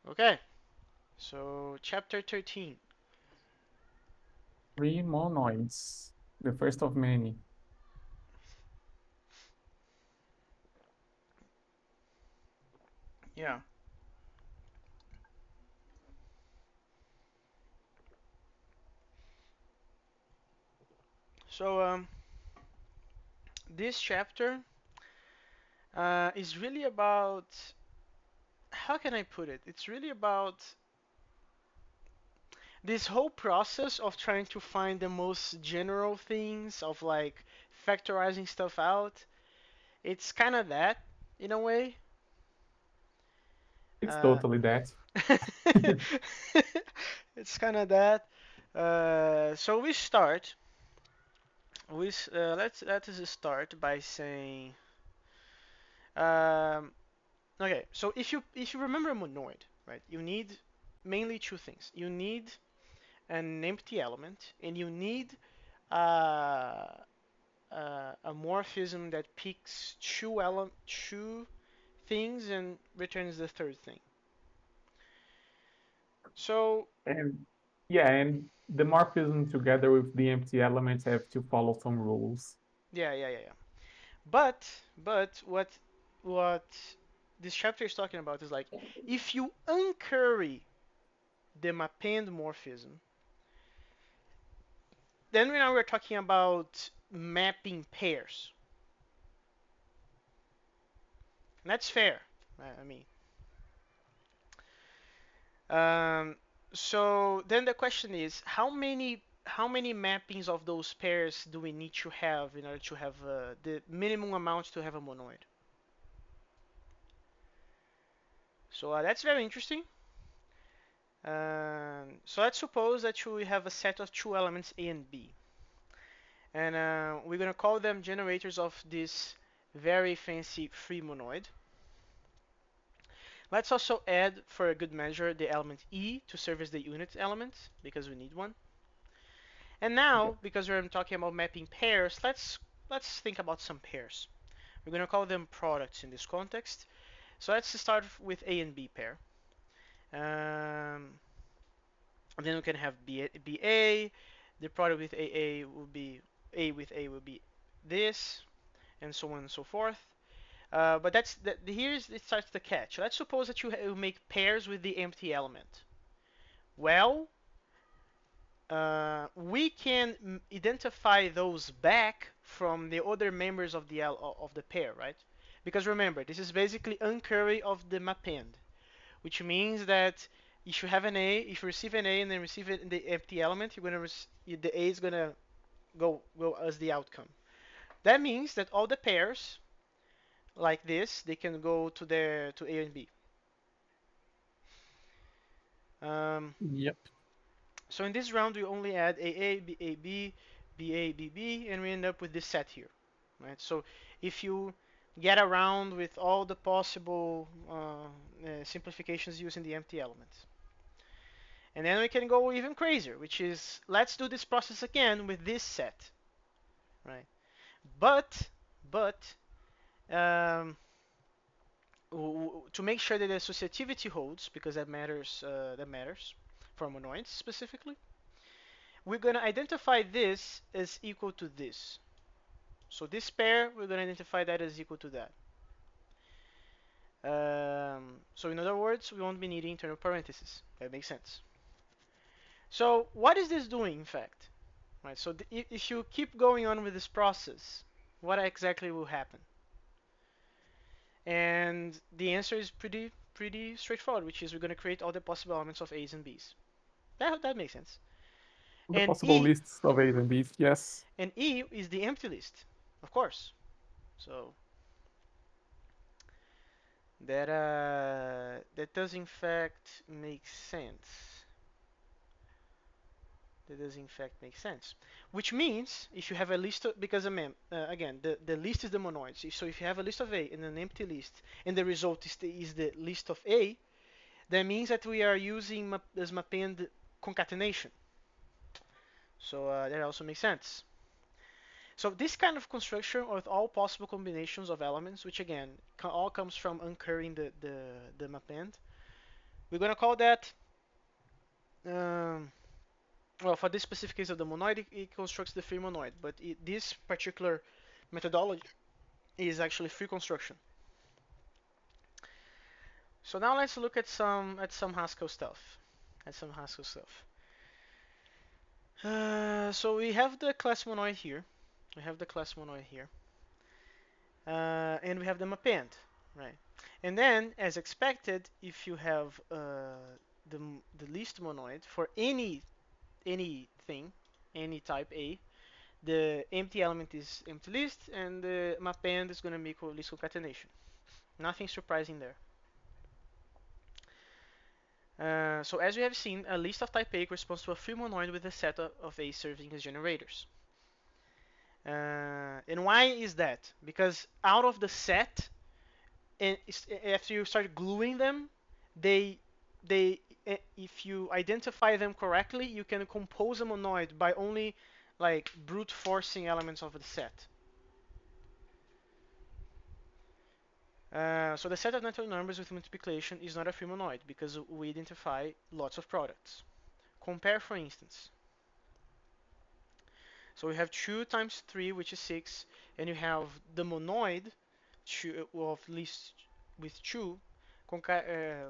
Okay, so chapter 13. Three monoids, the first of many. Yeah. So this chapter is really about, how can I put it? It's really about this whole process of trying to find the most general things of like factorizing stuff out. It's kind of that in a way. It's Uh, totally that. it's kind of that. So we start. Let us start by saying. Um, okay, so if you remember a monoid, right? You need mainly two things. You need an empty element, and you need uh, a morphism that picks two things and returns the third thing. So And yeah, and the morphism together with the empty elements have to follow some rules. yeah. But what this chapter is talking about is like if you uncurry the mappend morphism, then now we're talking about mapping pairs. And that's fair. I mean, um, so then the question is, how many mappings of those pairs do we need to have in order to have the minimum amount to have a monoid? So that's very interesting. So let's suppose that we have a set of two elements A and B, and we're gonna call them generators of this very fancy free monoid. Let's also add, for a good measure, the element E to serve as the unit element, because we need one. And Yep. now, because we're talking about mapping pairs, let's think about some pairs. We're going to call them products in this context. So let's start with A and B pair. Um, and then we can have BA. The product with AA will be A with A will be this, and so on and so forth. But here's it starts the catch. Let's suppose that you make pairs with the empty element. Well, we can identify those back from the other members of the pair, right? Because remember, this is basically uncurry of the mapend, which means that if you have an A, if you receive an A and then receive it in the empty element, the A is gonna go as the outcome. That means that all the pairs like this, they can go to A and B. Um, Yep. so in this round, we only add AA, BAB, BA, and we end up with this set here, right? So if you get around with all the possible simplifications using the empty elements. And then we can go even crazier, which is let's do this process again with this set, right? But but um, to make sure that the associativity holds, because that matters for monoids specifically, we're going to identify this as equal to this. So this pair, we're going to identify that as equal to that. So in other words, we won't be needing internal parentheses. That makes sense. So what is this doing, in fact? Right. So if you keep going on with this process, what exactly will happen? And the answer is pretty straightforward, which is we're going to create all the possible elements of A's and B's. That makes sense. The And possible E lists of A's and B's, yes. and E is the empty list, of course. So that does in fact make sense. That does in fact make sense. Which means if you have a list of, because again the list is the monoids. So if you have a list of A and an empty list, and the result is the list of A, that means that we are using this mapend concatenation. So that also makes sense. So this kind of construction with all possible combinations of elements, which again all comes from uncurrying the mapend, We're gonna call that, um, well, for this specific case of the monoid, it constructs the free monoid, but this particular methodology is actually free construction. So now let's look at some Haskell stuff. At some Haskell stuff. So we have the class monoid here. We have the class monoid here. And we have them append, right? And then, as expected, if you have the the list monoid for anything, any type A, the empty element is empty list, and the append is going to be list concatenation. Nothing surprising there. So as we have seen, a list of type A corresponds to a free monoid with a set of A serving as generators. And why is that? Because out of the set, and after you start gluing them, they if you identify them correctly, you can compose a monoid by only like brute forcing elements of the set. So the set of natural numbers with multiplication is not a free monoid because we identify lots of products. Compare, for instance. So we have 2 times 3, which is 6, and you have the monoid of list with 2,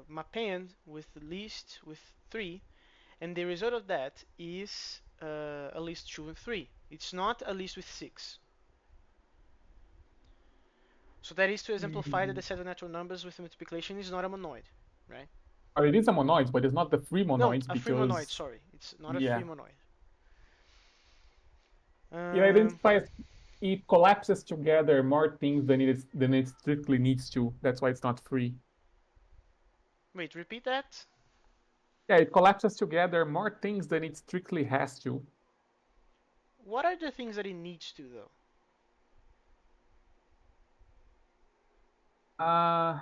mappend with list with 3, and the result of that is a list 2 and 3. It's not a list with 6. So that is to exemplify that the set of natural numbers with multiplication is not a monoid, right? Or it is a monoid, but it's not the free No, monoid a free monoid, because, sorry. It's not a free yeah, monoid. it Um, identifies, it collapses together more things than it strictly needs to. That's why it's not free. Wait, repeat that? Yeah, it collapses together more things than it strictly has to. What are the things that it needs to, though? Uh,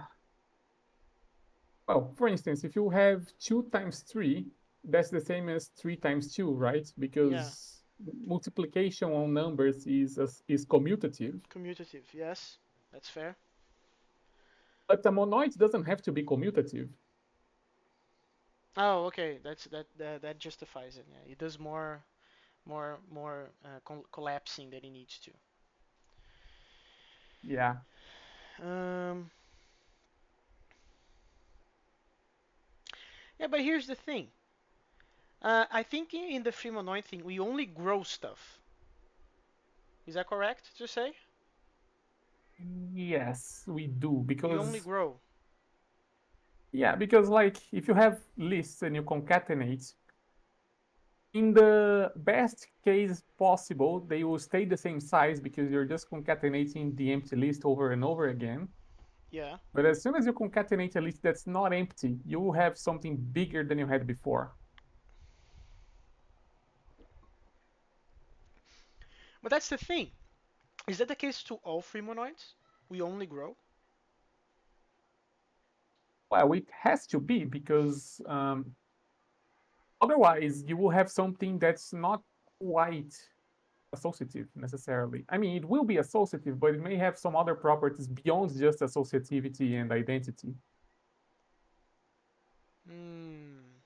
well, for instance, if you have 2 times 3, that's the same as 3 times 2, right? Yeah, Because multiplication on numbers is commutative. commutative, yes, that's fair. But a monoid doesn't have to be commutative. Oh, okay, that justifies it. Yeah, it does more collapsing than it needs to. Yeah. Um, yeah, but here's the thing. I think in the free monoid thing, we only grow stuff. Is that correct to say? Yes, we do. We only Because, grow. yeah, because like if you have lists and you concatenate, in the best case possible, they will stay the same size because you're just concatenating the empty list over and over again. Yeah. But as soon as you concatenate a list that's not empty, you will have something bigger than you had before. But that's the thing. Is that the case to all free monoids? We only grow? Well, it has to be because otherwise you will have something that's not quite associative necessarily. I mean, it will be associative, but it may have some other properties beyond just associativity and identity. Hmm.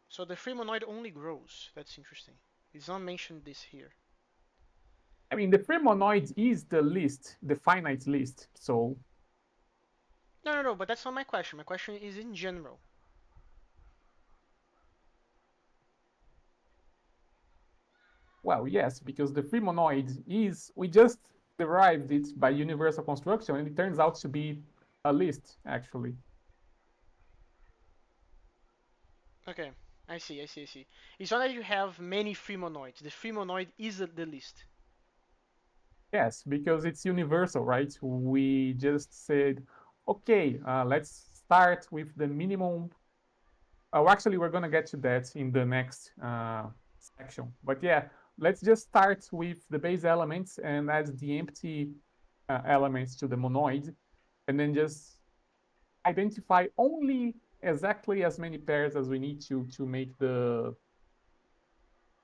So the free monoid only grows. That's interesting. It's not mentioned this here. I mean, the free monoid is the list, the finite list. So, No, no, no, but that's not my question. My question is in general. well, yes, because the free monoid is, we just derived it by universal construction, and it turns out to be a list, actually. Okay, I see, I see, I see. It's not that you have many free monoids. The free monoid is the list. Yes, because it's universal, right? We just said, okay, let's start with the minimum. Oh, actually, we're going to get to that in the next section. But yeah, let's just start with the base elements and add the empty elements to the monoid, and then just identify only exactly as many pairs as we need to make the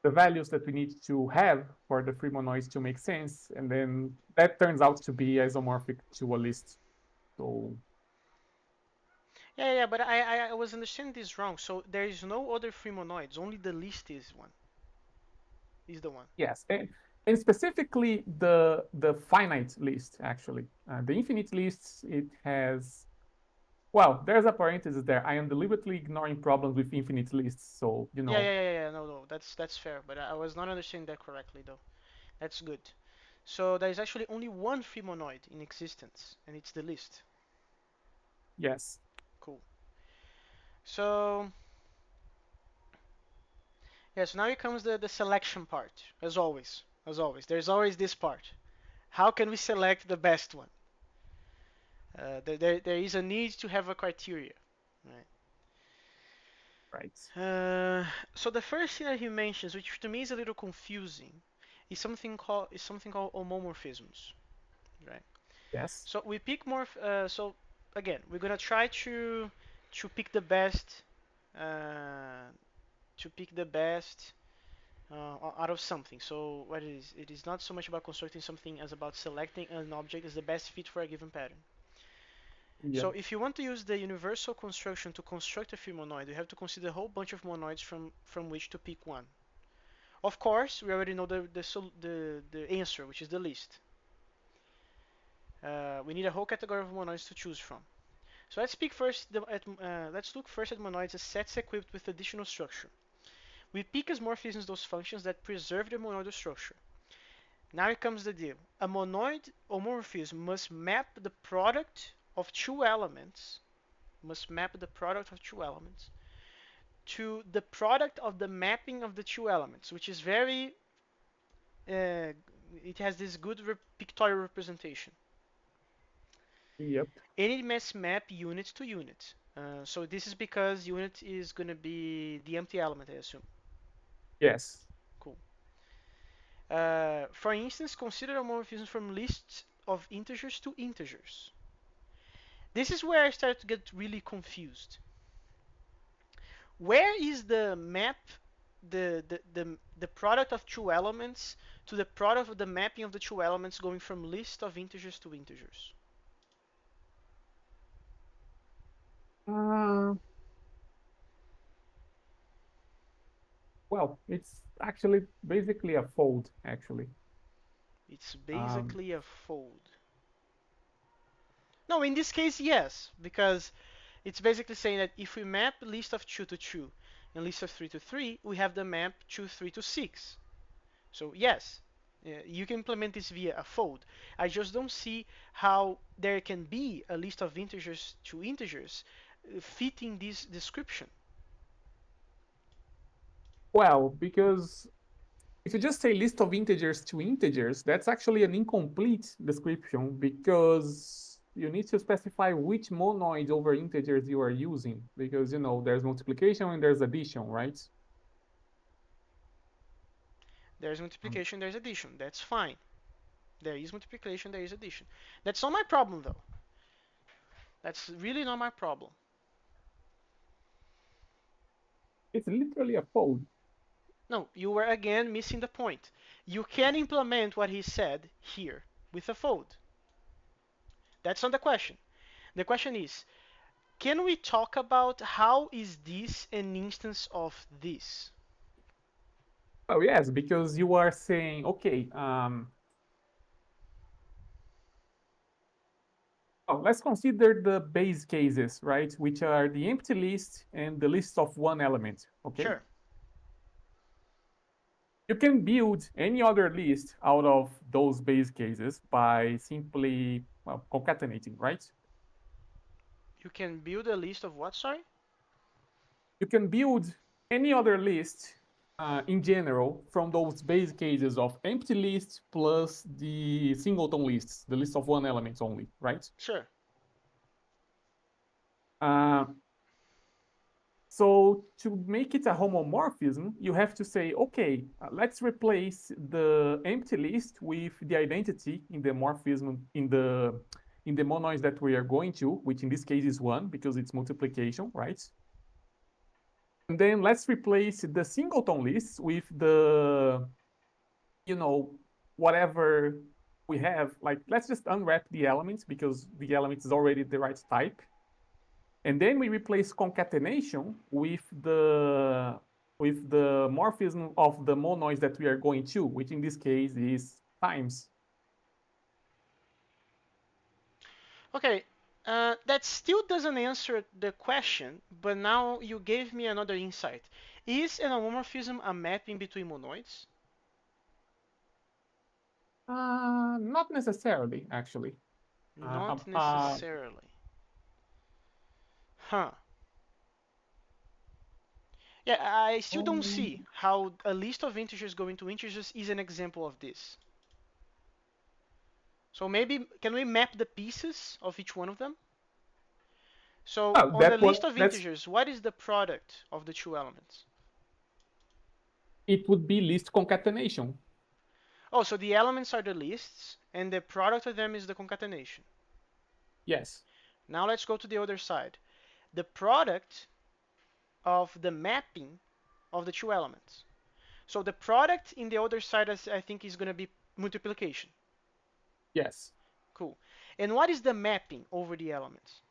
values that we need to have for the free monoids to make sense, and then that turns out to be isomorphic to a list. So Yeah, but I was understanding this wrong. So there is no other free monoids. Only the list is one. Is the one. Yes, and specifically the finite list, actually. The infinite lists, it has, well, there's a parenthesis there. I am deliberately ignoring problems with infinite lists, so, Yeah. No. That's fair. But I was not understanding that correctly though. That's good. So there is actually only one free monoid in existence, and it's the list. yes, Cool. So yeah. So now here comes the selection part. As always. As always. There's always this part. How can we select the best one? There is a need to have a criteria. Right. right. So the first thing that he mentions, which to me is a little confusing, is something called homomorphisms, right? Yes, So we pick more. So again, we're gonna try to pick the best, uh, to pick the best out of something. So what it is not so much about constructing something as about selecting an object as the best fit for a given pattern. yep, So if you want to use the universal construction to construct a free monoid, you have to consider a whole bunch of monoids from which to pick one. Of course, we already know the answer, which is the list. We need a whole category of monoids to choose from. So let's look first at monoids as sets equipped with additional structure. We pick as morphisms those functions that preserve the monoidal structure. Now here comes the deal. A monoid homomorphism must map the product of two elements to the product of the mapping of the two elements, which is very it has this good pictorial representation. yep, And it must map unit to unit. So this is because unit is going to be the empty element, I assume. yes. Cool. For instance, consider homomorphism from lists of integers to integers. This is where I start to get really confused. Where is the map, the product of two elements to the product of the mapping of the two elements going from list of integers to integers? Uh, well, it's actually basically a fold, actually. It's Um, basically a fold. No, in this case, yes, because it's basically saying that if we map list of 2 to 2 and list of 3 to 3, we have the map 2, 3 to 6. So yes, you can implement this via a fold. I just don't see how there can be a list of integers to integers fitting this description. well, because if you just say list of integers to integers, that's actually an incomplete description because you need to specify which monoid over integers you are using because, there's multiplication and there's addition, right? There's Um, multiplication, there's addition. That's fine. There is multiplication, there is addition. That's not my problem though. That's really not my problem. it's literally a fold. No, you were again missing the point. You can implement what he said here with a fold. That's not the question. The question is, can we talk about how is this an instance of this? Oh, yes, because you are saying, okay, let's consider the base cases, right? Which are the empty list and the list of one element, okay? Sure. You can build any other list out of those base cases by simply, well, concatenating, right? You can build a list of what, sorry? You can build any other list in general from those base cases of empty list plus the singleton lists, the list of one element only, right? Sure. Uh, So to make it a homomorphism, you have to say, okay, let's replace the empty list with the identity in the morphism in the monoids that we are going to, which in this case is one because it's multiplication, right? And then let's replace the singleton list with the, you know, whatever we have. Like let's just unwrap the elements because the element is already the right type. And then we replace concatenation with the morphism of the monoids that we are going to, which in this case is times. Okay, that still doesn't answer the question, but now you gave me another insight. Is an homomorphism a mapping between monoids? Not necessarily, actually. Uh, Not uh, uh, necessarily. Huh. Yeah, I still don't see um, how a list of integers going to integers is an example of this. So maybe, can we map the pieces of each one of them? So well, on the that was list of that's integers, what is the product of the two elements? it would be list concatenation. Oh, so the elements are the lists, and the product of them is the concatenation. Yes, Now let's go to the other side. The product of the mapping of the two elements. So the product in the other side, I think, is going to be multiplication. yes. Cool. And what is the mapping over the elements?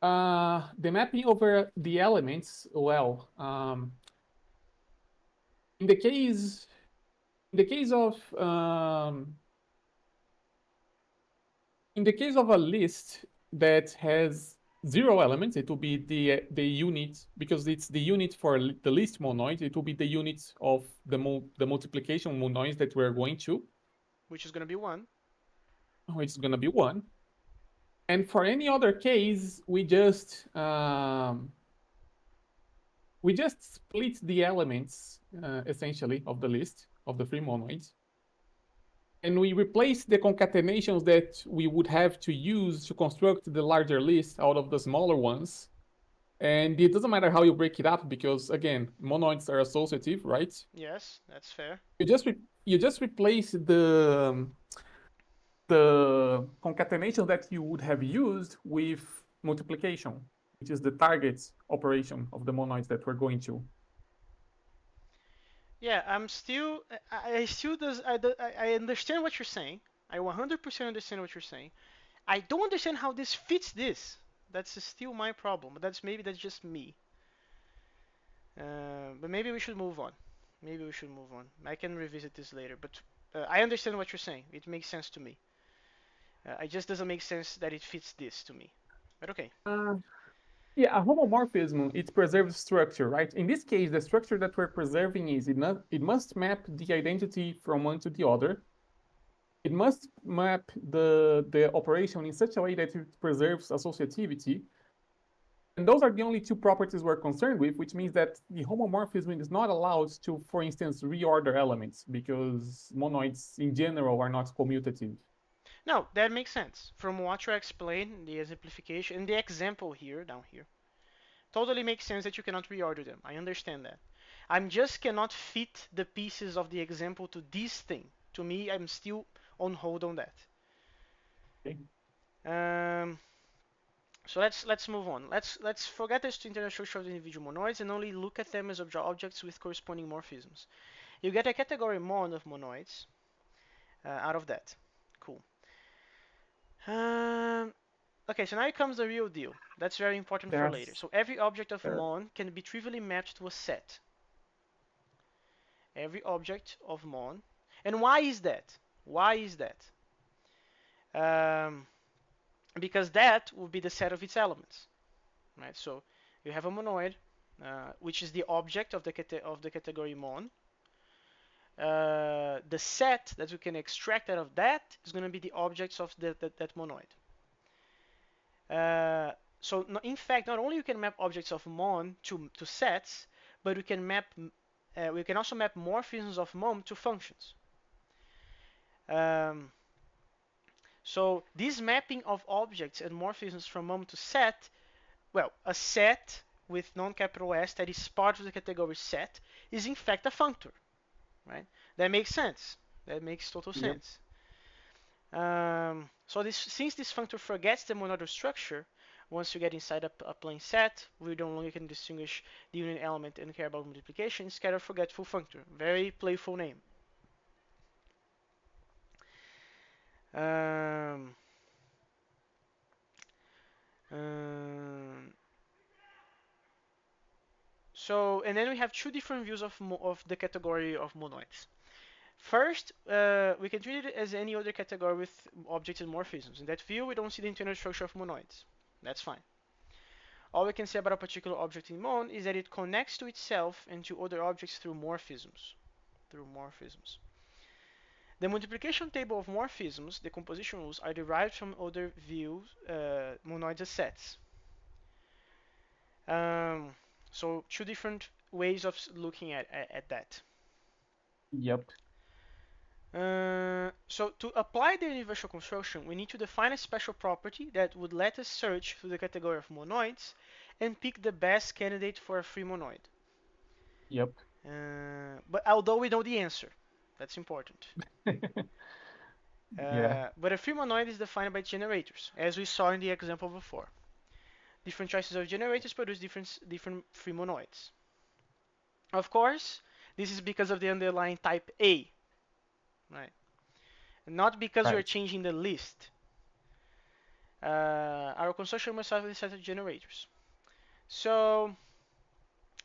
The mapping over the elements, well, in the case in the case of in the case of a list that has zero elements, it will be the unit because it's the unit for the list monoid. It will be the unit of the multiplication monoids that we're going to, Which is going to be 1. which is going to be one. And for any other case, we just split the elements essentially of the list of the three monoids, and we replace the concatenations that we would have to use to construct the larger list out of the smaller ones. And it doesn't matter how you break it up because again, monoids are associative, right? Yes, that's fair. You just replace the concatenation that you would have used with multiplication, which is the target operation of the monoids that we're going to. Yeah, I'm still, I still does, I understand what you're saying. I 100% understand what you're saying. I don't understand how this fits this. That's still my problem. But that's just me. But maybe we should move on. Maybe we should move on. I can revisit this later. But I understand what you're saying. It makes sense to me. It just doesn't make sense that it fits this to me. But okay. Uh, yeah, a homomorphism, it preserves structure, right? In this case, the structure that we're preserving is it must map the identity from one to the other. It must map the operation in such a way that it preserves associativity. And those are the only two properties we're concerned with, which means that the homomorphism is not allowed to, for instance, reorder elements because monoids in general are not commutative. No, that makes sense. From what you explained, the exemplification, and the example here, down here, totally makes sense that you cannot reorder them. I understand that. I just cannot fit the pieces of the example to this thing. To me, I'm still on hold on that. Okay? Um, so let's move on. Let's forget this internal structure of the individual monoids and only look at them as objects with corresponding morphisms. You get a category mon of monoids out of that. Cool. Um, okay, so now comes the real deal. That's very important for later. There's So every object of there, mon can be trivially mapped to a set. Every object of mon. And why is that? Why is that? Um, because that will be the set of its elements, right? So you have a monoid, which is the object of the category mon. The set that we can extract out of that is going to be the objects of that monoid. So in fact, not only you can map objects of mon to sets, but we can also map morphisms of mon to functions. Um, so this mapping of objects and morphisms from mon to set, well, a set with non-capital S that is part of the category set is in fact a functor, right? That makes sense. That makes total yep. sense. So since this functor forgets the monodal structure, once you get inside a plain set, we no longer can distinguish the union element and care about multiplication. It's kind of forgetful functor. Very playful name. Um, So, and then we have two different views of the category of monoids. First, we can treat it as any other category with objects and morphisms. In that view, we don't see the internal structure of monoids. That's fine. All we can say about a particular object in Mon is that it connects to itself and to other objects through morphisms. Through morphisms. The multiplication table of morphisms, the composition rules, are derived from other views, monoids as sets. Um, so two different ways of looking at that. Yep. So to apply the universal construction, we need to define a special property that would let us search through the category of monoids and pick the best candidate for a free monoid. Yep. But although we know the answer, that's important. Yeah. But a free monoid is defined by generators, as we saw in the example before. Different choices of generators produce different free monoids. Of course, this is because of the underlying type A, right? Not because we are Right. changing the list. Our construction must have a set of generators. So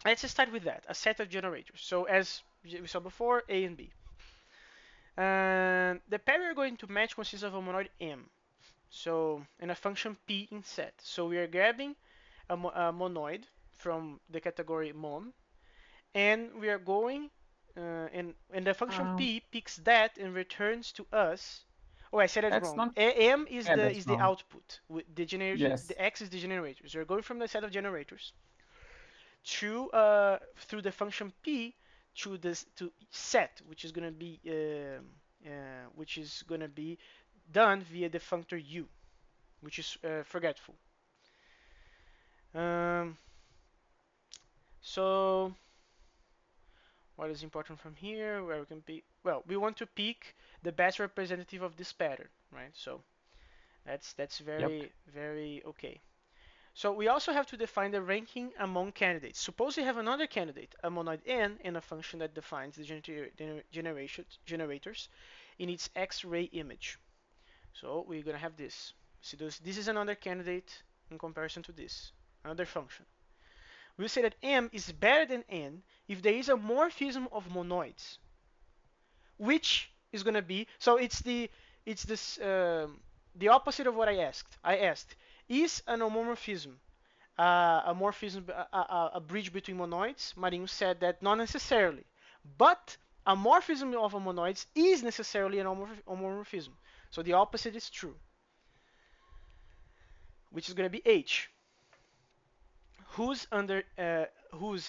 let's start with that, a set of generators. So as we saw before, A and B. And the pair we're going to match consists of a monoid M. So and a function P in set. So we are grabbing a monoid from the category mon, and we are going and the function Um, P picks that and returns to us. Oh, I said it that's wrong. not. M is Yeah, the that's is the wrong. output. The generator, Yes. the X is the generator. So we're going from the set of generators to through the function P to this to set, which is gonna be done via the functor U, which is forgetful. Um, so what is important from here? Where we can pick? Well, we want to pick the best representative of this pattern, right? So that's Yep. very okay. So we also have to define the ranking among candidates. Suppose we have another candidate, a monoid n, and a function that defines the generators in its X-ray image. So we're gonna have this. See, this is another candidate in comparison to this, another function. We'll say that M is better than N if there is a morphism of monoids, which is going to be so it's this the opposite of what I asked. I asked, is an homomorphism a morphism a bridge between monoids? Marinho said that not necessarily, but a morphism of a monoids is necessarily an homomorphism. So the opposite is true, which is going to be H, whose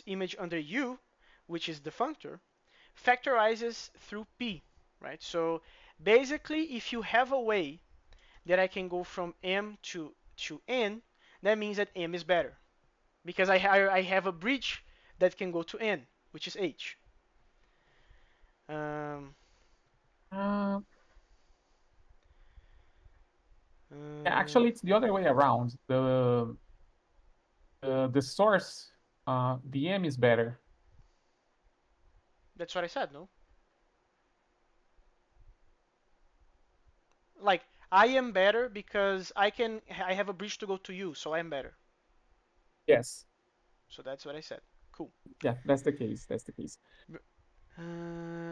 image under U, which is the functor, factorizes through P, right? So basically, if you have a way that I can go from M to N, that means that M is better because I have a bridge that can go to N, which is H. Um, Uh, yeah, uh, actually, it's the other way around. The source, the M is better. that's what I said, no? Like I am better because I have a bridge to go to you, so I'm better. Yes. So that's what I said. Cool. Yeah, that's the case. That's the case.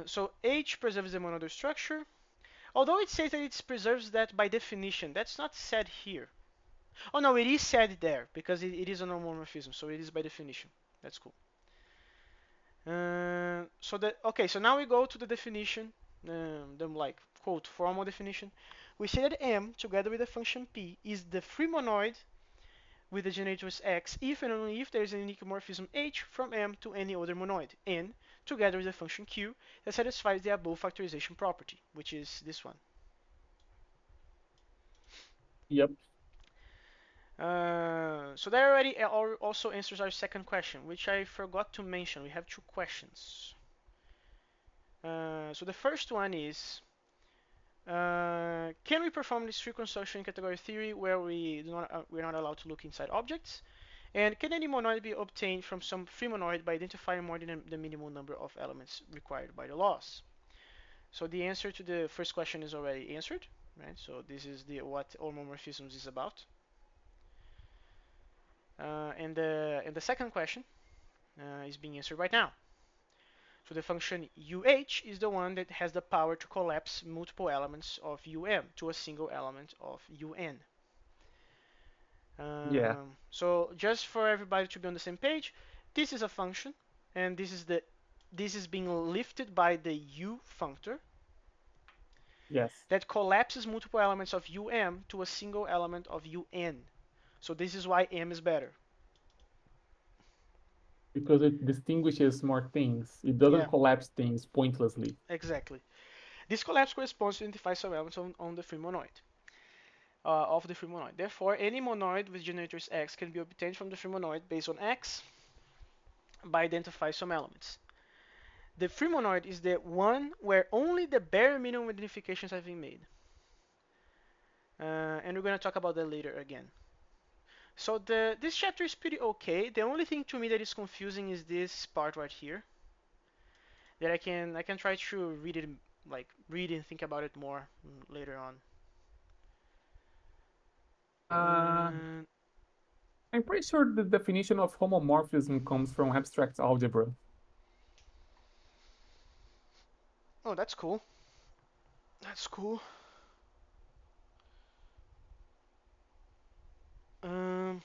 So H preserves the monoid structure, although it says that it preserves that by definition. That's not said here. Oh no, it is said there because it is a homomorphism, so it is by definition. That's cool. So now we go to the definition, the like quote formal definition. We say that M together with the function P is the free monoid with the generators X if and only if there is a unique morphism H from M to any other monoid N together with the function Q that satisfies the above factorization property, which is this one. Yep. So that already also answers our second question, which I forgot to mention. We have two questions. So the first one is, can we perform this reconstruction in category theory where we're not allowed to look inside objects? And can any monoid be obtained from some free monoid by identifying more than the minimum number of elements required by the laws? So the answer to the first question is already answered, right? So this is what homomorphisms is about. And the second question is being answered right now. So the function UH is the one that has the power to collapse multiple elements of UM to a single element of UN. Yeah. So just for everybody to be on the same page, this is a function, and this is being lifted by the U functor Yes. that collapses multiple elements of UM to a single element of UN. So this is why M is better. Because it distinguishes more things. It doesn't Yeah, collapse things pointlessly. exactly. This collapse corresponds to identify some elements on the free monoid. Of the free monoid. Therefore, any monoid with generators X can be obtained from the free monoid based on X by identifying some elements. The free monoid is the one where only the bare minimum identifications have been made. And we're going to talk about that later again. So this chapter is pretty okay. The only thing to me that is confusing is this part right here. That I can try to read it, like read and think about it more later on. Uh, Uh, I'm pretty sure the definition of homomorphism comes from abstract algebra. oh, that's cool. That's cool. Um,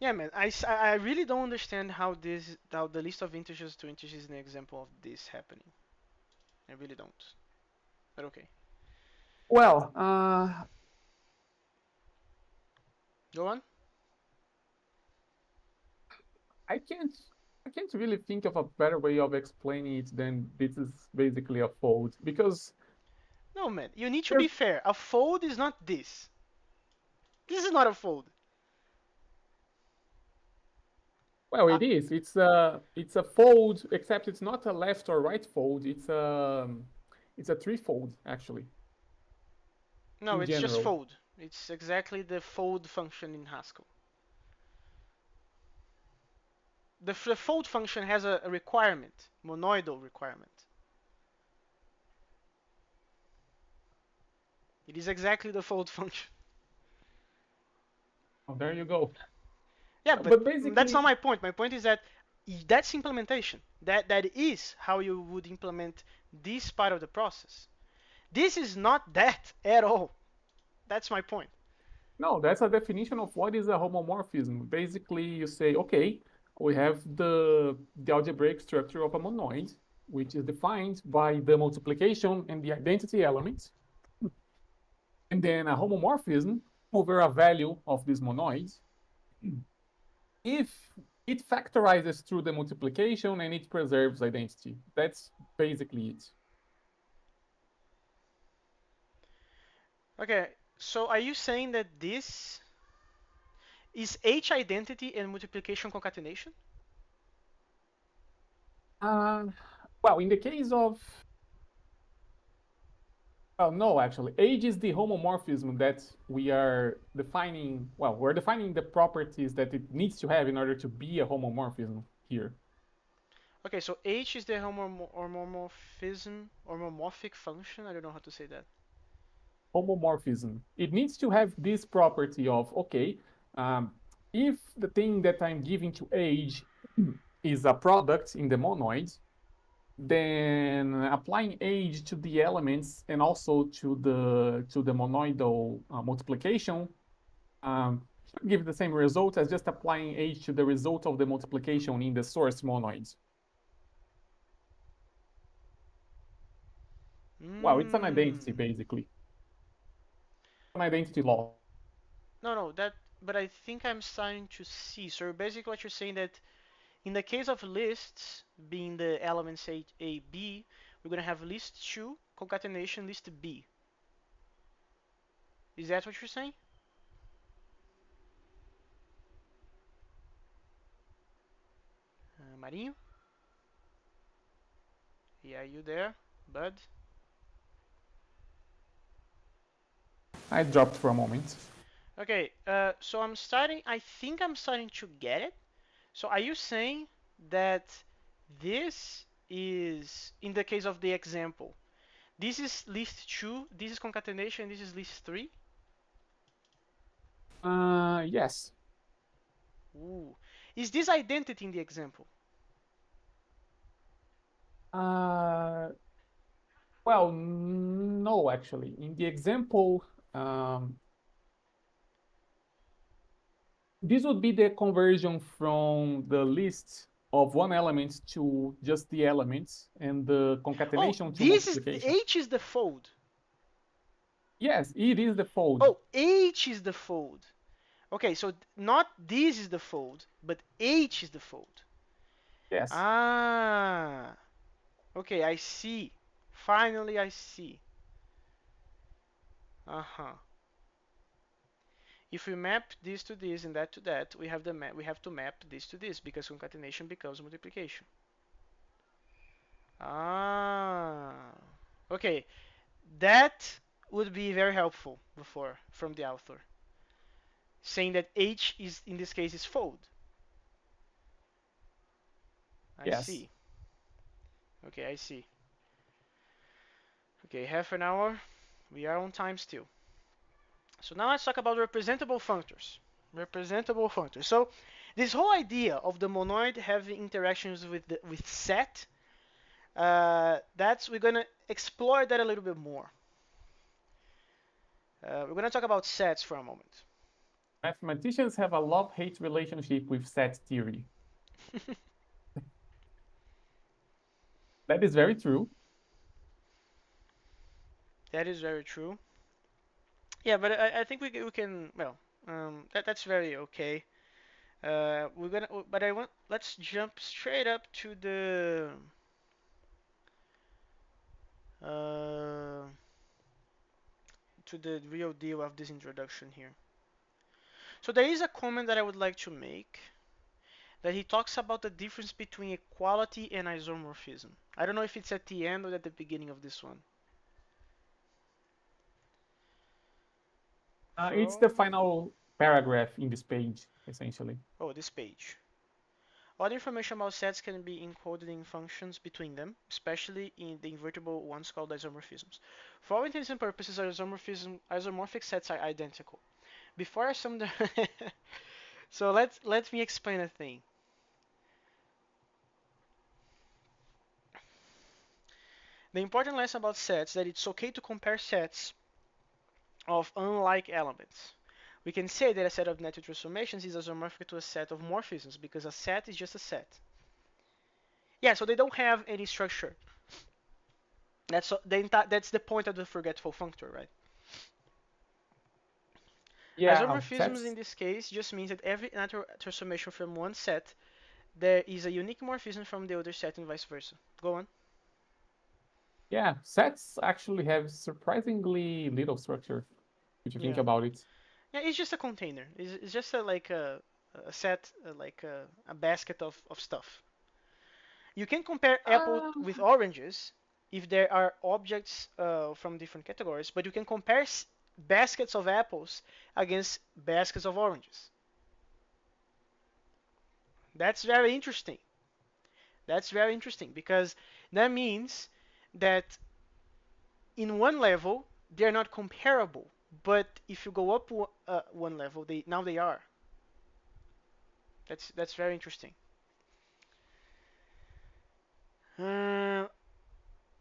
yeah, man. I really don't understand how the list of integers to integers is an example of this happening. I really don't. But okay, Well, go on. I can't I can't really think of a better way of explaining it than this is basically a fold because No, man. You need to be there's fair. A fold is not this. This is not a fold. well Uh, it is. It's a fold, except it's not a left or right fold. It's a threefold actually no, in it's just general. fold. It's exactly the fold function in Haskell. The fold function has a requirement, monoidal requirement. It is exactly the fold function. Oh, there you go. Yeah, but But that's not basically, my point. My point is that that's implementation. That is how you would implement this part of the process. This is not that at all. That's my point. no, that's a definition of what is a homomorphism. Basically, you say, okay, we have the algebraic structure of a monoid, which is defined by the multiplication and the identity elements, and then a homomorphism over a value of this monoid. If it factorizes through the multiplication and it preserves identity. That's basically it. Okay, so are you saying that this is H identity and multiplication concatenation? Uh, well, in the case of well, no, actually. Age is the homomorphism that we are defining. Well, we're defining the properties that it needs to have in order to be a homomorphism here. Okay, so H is the homomorphism, homomorphic function. I don't know how to say that. Homomorphism. It needs to have this property of, okay, um, if the thing that I'm giving to age is a product in the monoid, then applying age to the elements and also to the monoidal multiplication should give the same result as just applying age to the result of the multiplication in the source monoids. Well, it's an identity Mm. basically, an identity loss. No, no, that. But I think I'm starting to see. So basically, what you're saying that in the case of lists being the elements A, B, we're gonna have list two concatenation list B. Is that what you're saying? Marinho? Yeah, you there, bud? I dropped for a moment. Okay, so I think I'm starting to get it. So are you saying that this is, in the case of the example, This is list 2, this is concatenation, this is list 3. Yes. Ooh. Is this identity in the example? Uh, well, no, actually. In the example, um, this would be the conversion from the list of one element to just the elements and the Oh, concatenation to this is the multiplication. H is the fold. Yes, it is the fold. Oh, H is the fold. Okay, so not this is the fold, but H is the fold. Yes, Ah, okay, I see. Finally, I see. Uh-huh. If we map this to this and that to that, we have to map this to this because concatenation becomes multiplication. Ah, okay. That would be very helpful before from the author, saying that H is in this case is fold. I yes. see. Okay, I see. Okay, half an hour. We are on time still. So now let's talk about representable functors. Representable functors. So this whole idea of the monoid having interactions with set, that's we're gonna explore that a little bit more. We're gonna talk about sets for a moment. Mathematicians have a love-hate relationship with set theory. That is very true. That is very true. Yeah, but I think we can well that's very okay. We're gonna but I want let's jump straight up uh, to the real deal of this introduction here. So there is a comment that I would like to make that he talks about the difference between equality and isomorphism. I don't know if it's at the end or at the beginning of this one. It's the From final paragraph in this page, essentially. oh this page. All the information about sets can be encoded in functions between them, especially in the invertible ones called isomorphisms. For all intents and purposes, isomorphic sets are identical. Before I sum the so let me explain a thing. The important lesson about sets is that it's okay to compare sets of unlike elements. We can say that a set of natural transformations is isomorphic to a set of morphisms because a set is just a set. Yeah, so they don't have any structure. That's the point of the forgetful functor, right? Yeah, Isomorphisms in sets. this case just means that every natural transformation from one set, there is a unique morphism from the other set and vice versa. Go on. Yeah, sets actually have surprisingly little structure, if you think Yeah. about it. Yeah, it's just a container. It's just like a set, like a basket of stuff. You can compare apple Uh, with oranges if there are objects from different categories, but you can compare baskets of apples against baskets of oranges. That's very interesting. That's very interesting because that means that in one level they're not comparable, but if you go up one level, they are. That's very interesting. Uh,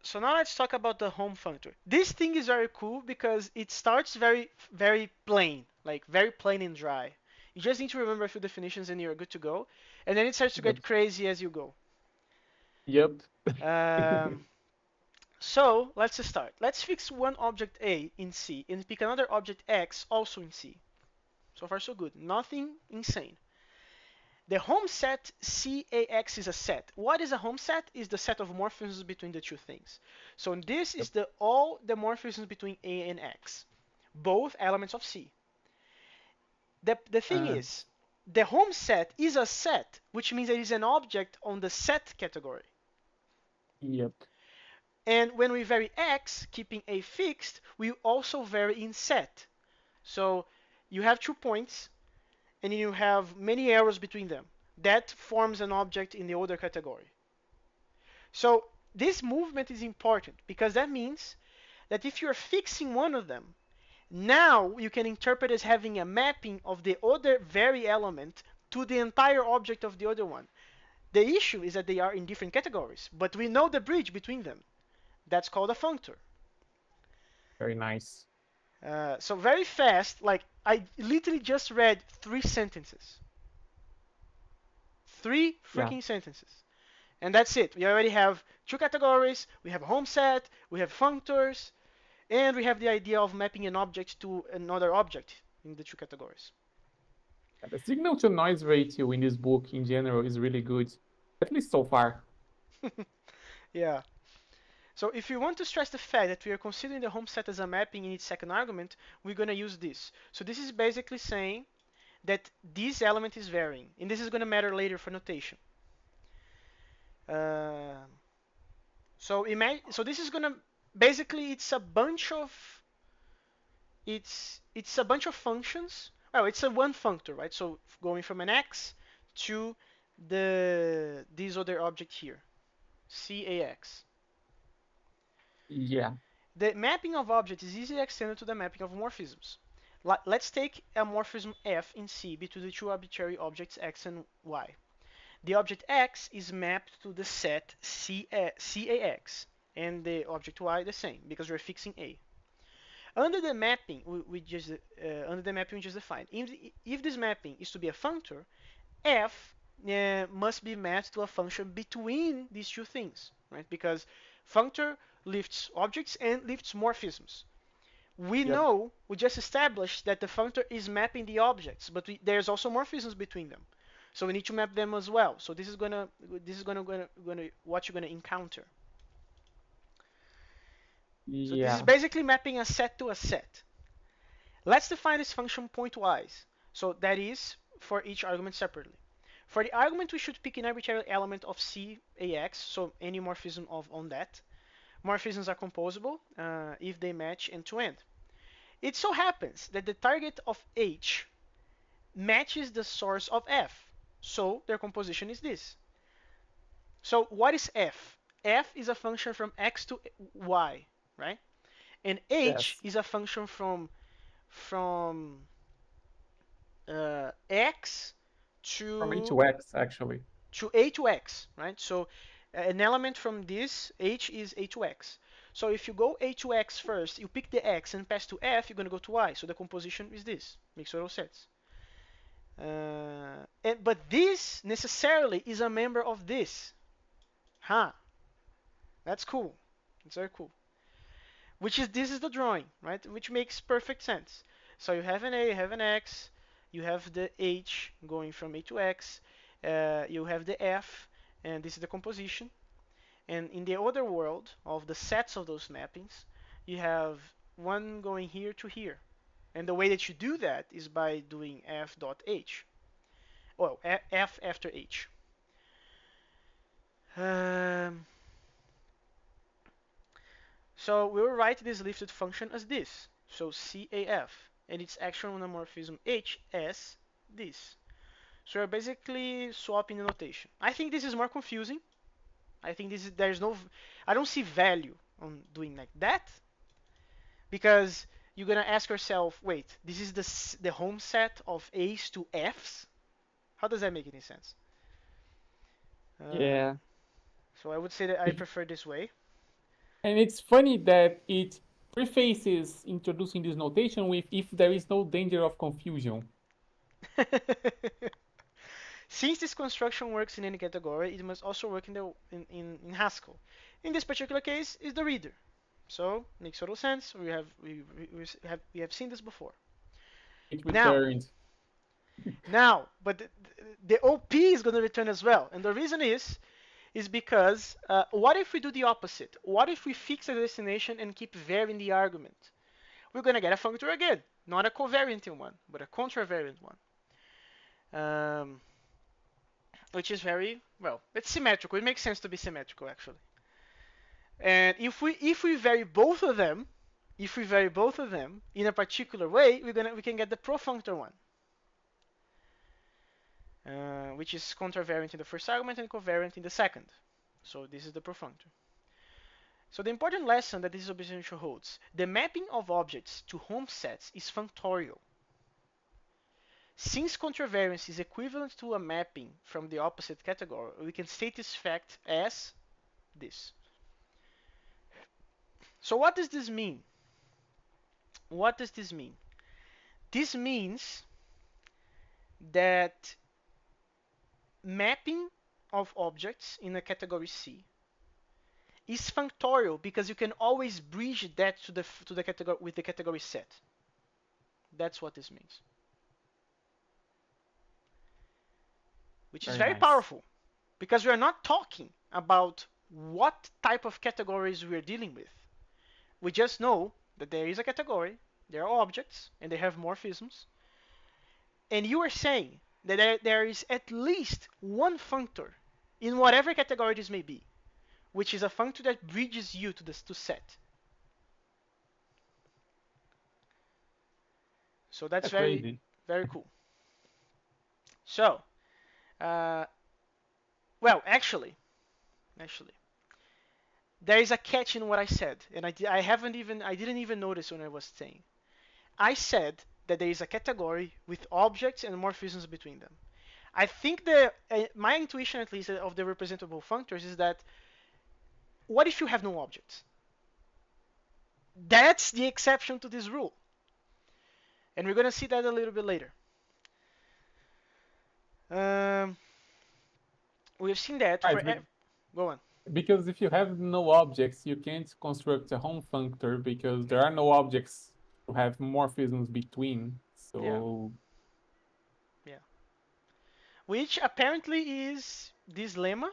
so now let's talk about the home functor. This thing is very cool because it starts very plain, like very plain and dry. You just need to remember a few definitions and you're good to go. And then it starts to yep. get crazy as you go. Yep. Um, so let's start. Let's fix one object A in C and pick another object X also in C. So far so good. Nothing insane. The home set CAX is a set. What is a home set? Is the set of morphisms between the two things. So this Yep. is all the morphisms between A and X, both elements of C. The thing Uh, is, the home set is a set, which means it is an object on the set category. yep. And when we vary X, keeping A fixed, we also vary in set. So you have 2 points, and you have many arrows between them. That forms an object in the other category. So this movement is important because that means that if you're fixing one of them, now you can interpret as having a mapping of the other very element to the entire object of the other one. The issue is that they are in different categories, but we know the bridge between them. That's called a functor. Very nice. So very fast, like I literally just read 3 sentences. 3 freaking Yeah. sentences. And that's it. We already have 2 categories, we have a home set, we have functors, and we have the idea of mapping an object to another object in the 2 categories. The signal to noise ratio in this book in general is really good, at least so far. Yeah. So if you want to stress the fact that we are considering the home set as a mapping in its second argument, we're going to use this. So this is basically saying that this element is varying, and this is going to matter later for notation. Uh, so this is going to basically it's a bunch of functions. Well, it's a one functor, right? So going from an x to this other object here, cax. Yeah. The mapping of objects is easily extended to the mapping of morphisms. Let's take a morphism f in C between the 2 arbitrary objects x and y. The object x is mapped to the set cax, and the object y the same because we're fixing a. Under the mapping we just defined, if this mapping is to be a functor, f must be mapped to a function between these 2 things, right? Because functor lifts objects and lifts morphisms. Yep. We just established that the functor is mapping the objects, but there's also morphisms between them. So we need to map them as well. So this is gonna what you're gonna encounter. So this is Yeah. basically mapping a set to a set. Let's define this function pointwise. So that is for each argument separately. For the argument, we should pick an arbitrary element of CAX, so any morphism of on that. Morphisms are composable if they match end to end. It so happens that the target of H matches the source of F, so their composition is this. So what is F? F is a function from X to Y, right? And H Yes. is a function from X From A to to X, actually. A to X, right? So an element from this H is A to X. So if you go A to X first, you pick the X and pass to F, you're going to go to Y. So the composition is this. Makes total sense. But this necessarily is a member of this. Huh. That's cool. That's very cool. This is the drawing, right? Which makes perfect sense. So you have an A, you have an X, you have the H going from A to X, you have the F, and this is the composition. And in the other world of the sets of those mappings, you have one going here to here. And the way that you do that is by doing f dot h. Well, f after h. Um, so we'll write this lifted function as this. So CAF, and its actual monomorphism H as this. So we're basically swapping the notation. I think this is more confusing. I think there's no, I don't see value on doing like that because you're gonna ask yourself, wait, this is the home set of A's to F's? How does that make any sense? Yeah. So I would say that I prefer this way. And it's funny that it prefaces introducing this notation with if there is no danger of confusion. Since this construction works in any category, it must also work in Haskell. In this particular case, is the reader. So makes total sense. We have seen this before. It Now, returned. but the OP is going to return as well, and the reason is because what if we do the opposite? What if we fix the destination and keep varying the argument? We're going to get a functor again, not a covariant one, but a contravariant one. Which is very well. It's symmetrical. It makes sense to be symmetrical actually. And if we vary both of them, if we vary both of them in a particular way, we can get the profunctor one, which is contravariant in the first argument and covariant in the second. So this is the profunctor. So the important lesson that this observation holds, the mapping of objects to home sets is functorial. Since contravariance is equivalent to a mapping from the opposite category, we can state this fact as this. So what does this mean? What does this mean? This means that mapping of objects in a category C is functorial because you can always bridge that to the category with the category set. That's what this means, which is Very very nice. powerful because we are not talking about what type of categories we are dealing with. We just know that there is a category, there are objects, and they have morphisms. And you are saying that there is at least one functor in whatever category this may be, which is a functor that bridges you to this to set. So that's That's very, crazy. very cool. So, uh, well, actually, there is a catch in what I said, and I didn't even notice when I was saying. I said that there is a category with objects and morphisms between them. I think my intuition, at least, of the representable functors is that what if you have no objects? That's the exception to this rule, and we're gonna see that a little bit later. Um, we've seen that Right, for go on. because if you have no objects, you can't construct a home functor because there are no objects to have morphisms between. Yeah, So yeah. Which apparently is this lemma,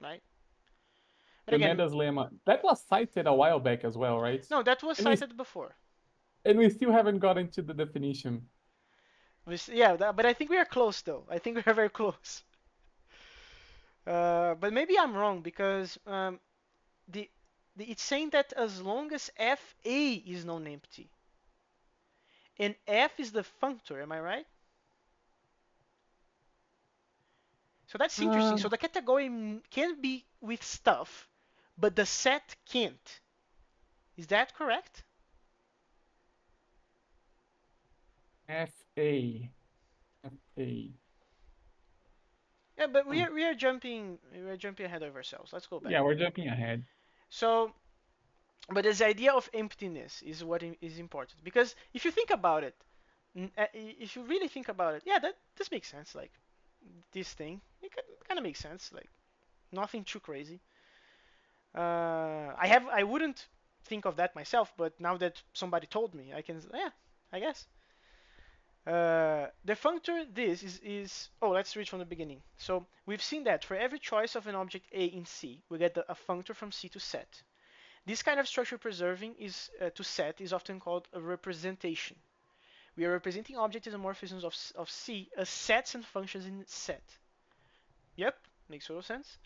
right? But again, Yoneda's lemma that was cited a while back as well, right? no, that was And we cited before. and we still haven't gotten to the definition. Yeah, but I think we are close though. I think we are very close. But maybe I'm wrong because the, it's saying that as long as FA is non-empty and F is the functor, am I right? So that's interesting. So Um, the category can be with stuff, but the set can't. Is that correct? FA. FA. Yeah, but Hmm. we are jumping ahead of ourselves. Let's go back. Yeah, we're jumping ahead. So, but this idea of emptiness is what is important because if you think about it, if you really think about it, yeah, that this makes sense. Like this thing, it kind of makes sense. Like nothing too crazy. I wouldn't think of that myself, but now that somebody told me, I can, yeah, I guess. The functor is oh, let's read from the beginning. So we've seen that for every choice of an object A in C, we get a functor from C to set. This kind of structure preserving is to set is often called a representation. We are representing object isomorphisms of C as sets and functions in set. Yep, makes total sense.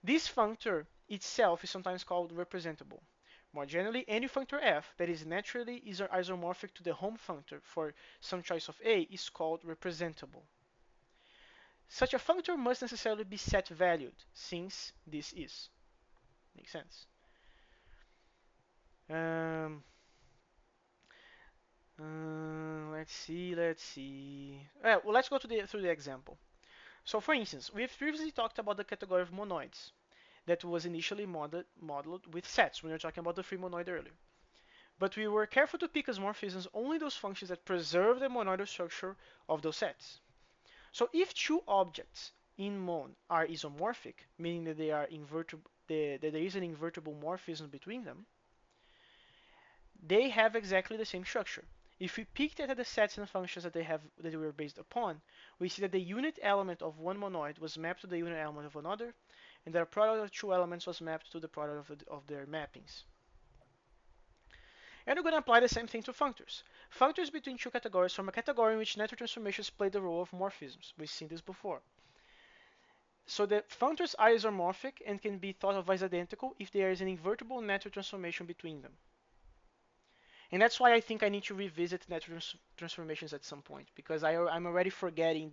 This functor itself is sometimes called representable. More generally, any functor f that is naturally isomorphic to the home functor for some choice of A is called representable. Such a functor must necessarily be set valued, since this is. Makes sense. Um, let's see. Well, let's go through the example. So, for instance, we've previously talked about the category of monoids that was initially modeled with sets when we were talking about the free monoid earlier. But we were careful to pick as morphisms only those functions that preserve the monoidal structure of those sets. So if two objects in Mon are isomorphic, meaning that they are invertible, that there is an invertible morphism between them, they have exactly the same structure. If we peek at the sets and functions that they were based upon, we see that the unit element of one monoid was mapped to the unit element of another, and that a product of two elements was mapped to the product of their mappings. And we're going to apply the same thing to functors. Functors between two categories form a category in which natural transformations play the role of morphisms. We've seen this before. So the functors are isomorphic and can be thought of as identical if there is an invertible natural transformation between them. And that's why I think I need to revisit natural transformations at some point, because I'm already forgetting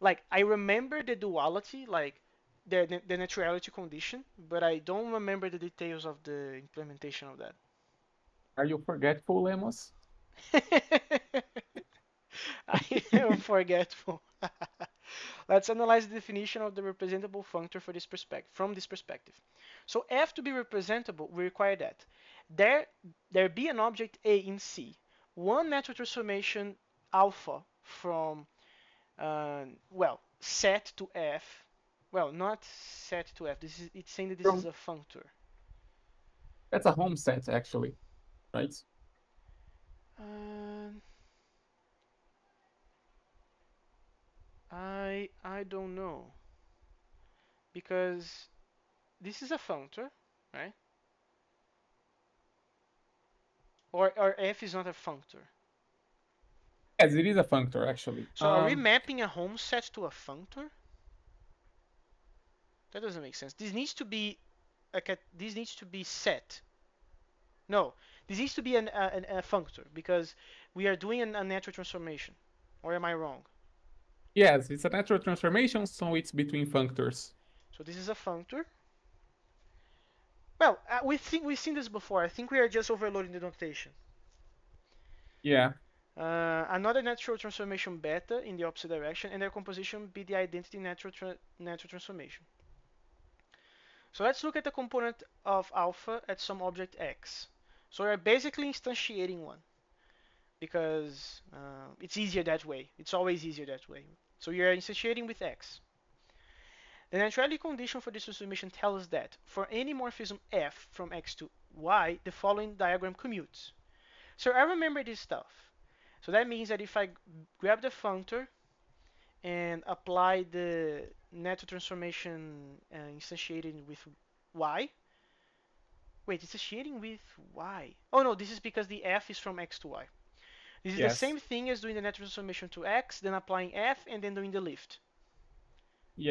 Like I remember the duality, like the neutrality condition, but I don't remember the details of the implementation of that. Are you forgetful, Lemos? I am forgetful. Let's analyze the definition of the representable functor for this perspective, from this perspective. So f to be representable, we require that there there be an object A in C, one natural transformation alpha from well set to f. Well, not set to f. This is it's saying that this is From a functor. That's a home set, actually, right? Um, I don't know because this is a functor, right? Or f is not a functor. Yes, it is a functor, actually. So are we mapping a home set to a functor? That doesn't make sense. This needs to be this needs to be set. No, this needs to be a functor because we are doing a natural transformation. Or am I wrong? Yes, it's a natural transformation, so it's between functors. So this is a functor. Well, we've seen this before. I think we are just overloading the notation. Yeah. Another natural transformation beta in the opposite direction, and their composition be the identity natural transformation. So let's look at the component of alpha at some object x. So we're basically instantiating one because it's easier that way. It's always easier that way. So you're instantiating with x. The neutrality condition for this transformation tells us that for any morphism f from x to y, the following diagram commutes. So I remember this stuff. So that means that if I grab the functor and apply the natural transformation instantiated with y. Wait, instantiating with y. Oh no, this is because the f is from x to y. This is the Yes. same thing as doing the natural transformation to x, then applying f, and then doing the lift.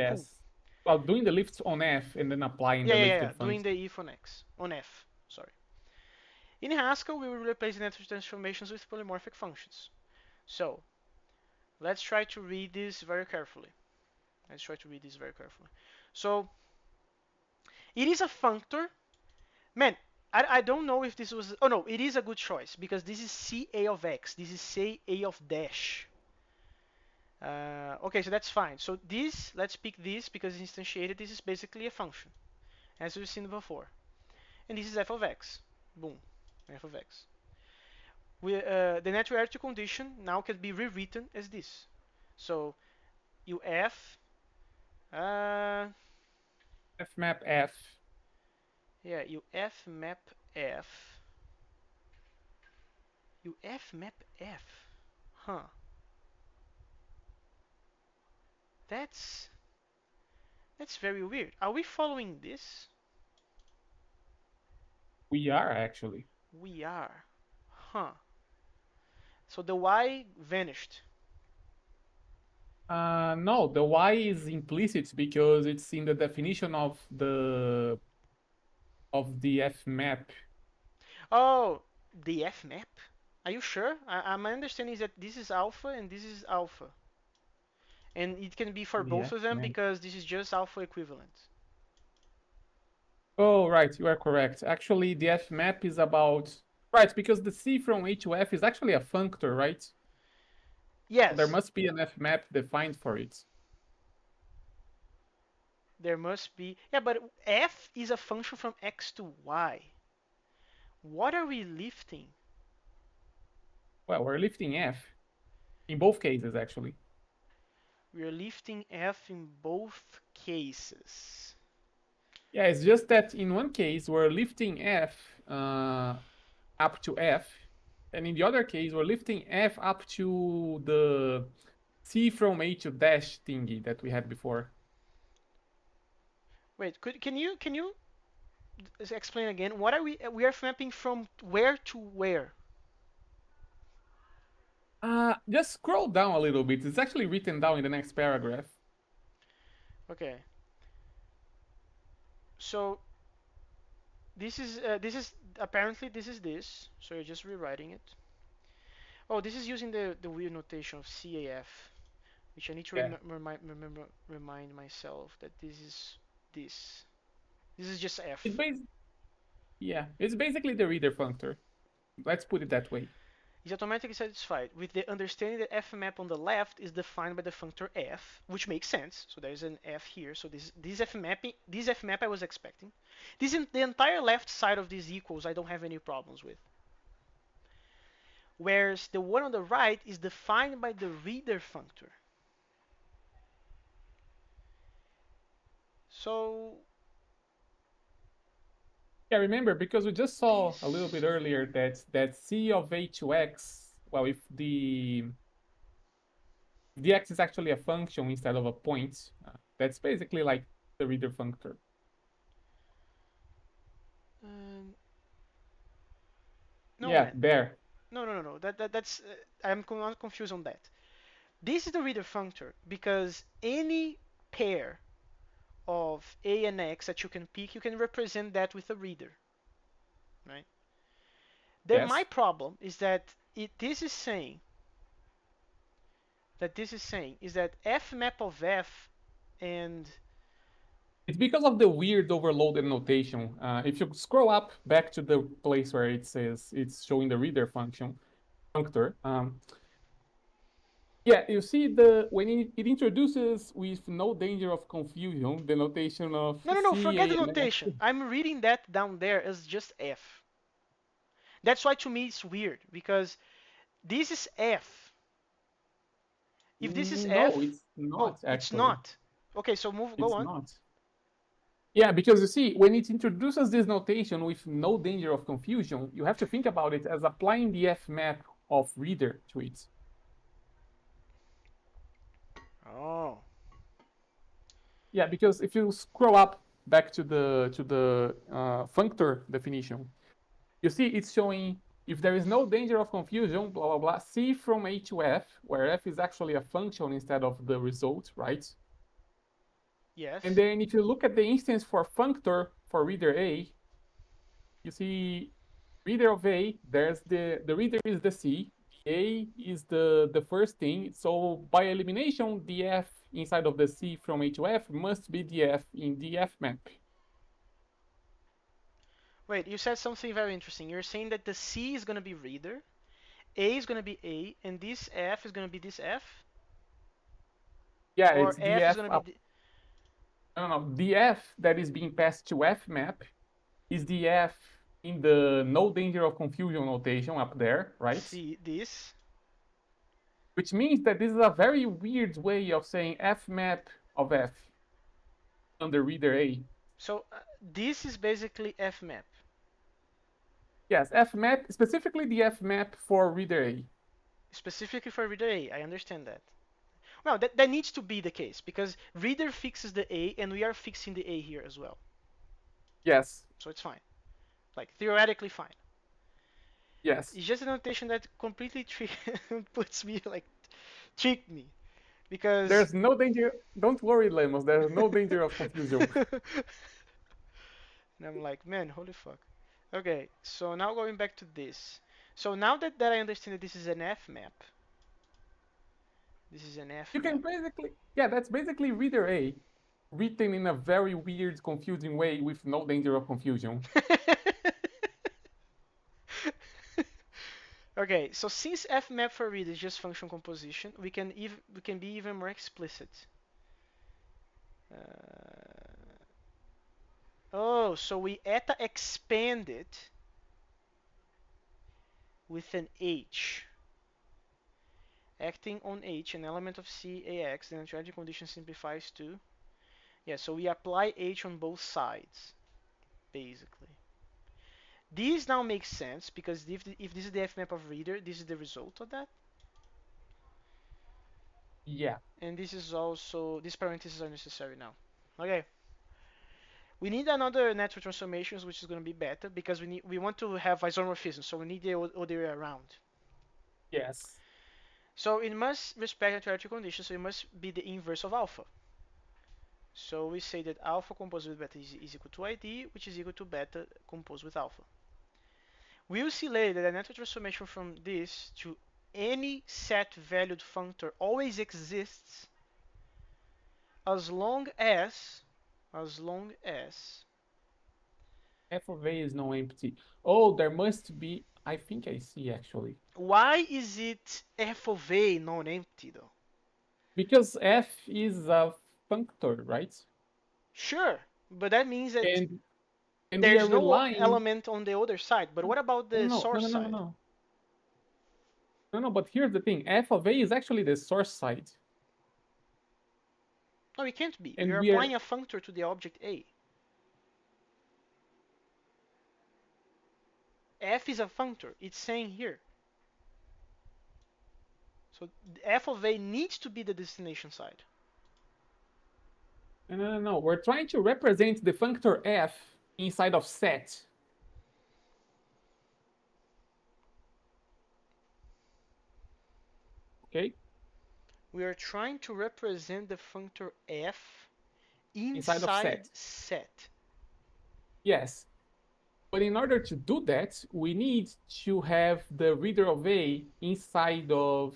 Cool. Yes. Well, doing the lifts on F and then applying Yeah, the yeah, yeah. lifted Doing function. the if on x. On f. Sorry. In Haskell, we will replace the natural transformations with polymorphic functions. So, let's try to read this very carefully. Let's try to read this very carefully. So, it is a functor. Man, I don't know if this was. Oh no, it is a good choice because this is CA of x. This is CA of dash. Okay, so that's fine. So this, let's pick this because it's instantiated. This is basically a function, as we've seen before. And this is f of x. Boom, f of x. The neutrality condition now can be rewritten as this. So you f, uh, F map F. yeah, you f map f, you f map f. Huh? That's That's very weird. Are we following this? We are actually. We are. Huh. So the y vanished. No, the Y is implicit because it's in the definition of the F map. Oh, the f map? Are you sure? My understanding is that this is alpha and this is alpha. And it can be for The both F of them map. because this is just alpha equivalent. Oh, right, you are correct. Actually, the F map is about right because the C from A to F is actually a functor, right? So there Yes, must be an F map defined for it. there must be. Yeah, but f is a function from x to y. What are we lifting? Well, we're lifting F in both cases, actually. We are lifting f in both cases. Yeah, it's just that in one case we're lifting F up to F, and in the other case we're lifting F up to the C from A to dash thingy that we had before. Wait, can you explain again? What are we are mapping from where to where? Just scroll down a little bit. It's actually written down in the next paragraph. Okay. So this is apparently this is this. So you're just rewriting it. Oh, this is using the weird notation of CAF. which I need to Yeah. remind myself that this is this. This is just It f. bas- yeah, it's basically the reader functor. Let's put it that way. Is automatically satisfied with the understanding that f map on the left is defined by the functor f, which makes sense. So there's an f here. So this f map I was expecting. This in the entire left side of these equals I don't have any problems with. Whereas the one on the right is defined by the reader functor. So Yeah, remember, because we just saw a little bit this. earlier that C of A to X, well, if the X is actually a function instead of a point, that's basically like the reader functor. Um, no Yeah, man. there. No. That's I'm not confused on that. This is the reader functor because any pair of A and X that you can pick, you can represent that with a reader, right? Then my Yes. problem is that this is saying that f map of f and It's because of the weird overloaded notation. If you scroll up back to the place where it says it's showing the reader functor, yeah, you see the when it introduces with no danger of confusion the notation of no, C, forget the A, and X. notation. I'm reading that down there as just f. That's why to me it's weird because this is f. If this is No, f, it's oh, not it's actually. not. Okay, so go It's on. not. Yeah, because you see, when it introduces this notation with no danger of confusion, you have to think about it as applying the F map of reader to it. Oh, Yeah, because if you scroll up back to the functor definition, you see it's showing if there is no danger of confusion, blah blah blah, C from A to F, where F is actually a function instead of the result, right? And yes. then if you look at the instance for functor for reader A, you see reader of A, there's the reader is the C, the A is the first thing. So by elimination, the F inside of the C from A to F must be the F in the F map. Wait, you said something very interesting. You're saying that the C is going to be reader, A is going to be A, and this F is going to be this F, Yeah, or it's the F is F going to be up. No, no, the F that is being passed to F map is the F in the no danger of confusion notation up there, right? C this. Which means that this is a very weird way of saying F map of F under reader A. So this is basically F map, Yes, F map, specifically the F map for reader A. specifically for reader A. I understand that. Well, that needs to be the case because reader fixes the A, and we are fixing the A here as well. Yes, So it's fine, like theoretically fine. yes. It's just a notation that completely puts me like tricked me because There's no danger. Don't worry, Lemos. There's no danger of confusion. and I'm like, man, holy fuck. Okay, so now going back to this. So now that I understand that this is an F map, this is an F You can map. basically, yeah, that's basically reader A written in a very weird, confusing way with no danger of confusion. Okay, so since F map for read is just function composition, we can be even more explicit. Oh, so we eta expand it with an H. Acting on H, an element of C, AX, the neutrality condition simplifies to. Yeah, so we apply H on both sides, basically. This now makes sense because if this is the F map of reader, this is the result of that. Yeah. And this is also, these parentheses are necessary now. Okay. We need another network transformations, which is going to be better because we want to have isomorphism, so we need the other way around. Yes. So it must respect neutrality conditions, so it must be the inverse of alpha. So we say that alpha composed with beta is equal to ID, which is equal to beta composed with alpha. We will see later that a network transformation from this to any set valued functor always exists as long as F of A is no empty. Oh, there must be. I think I see actually. why is it f of a non-empty though? Because F is a functor, right? Sure, but that means that And we are there's no relying. element on the other side. But what about the No, no, source no, no, no, side? no. No, no, but here's the thing. F of A is actually the source side. No, it can't be. We And are we are. applying a functor to the object A. F is a functor. It's saying here. So f of A needs to be the destination side. No, no, no, no. We're trying to represent the functor F inside of set. Okay? We are trying to represent the functor f Inside of inside set. set. Yes. But in order to do that, we need to have the reader of A inside of.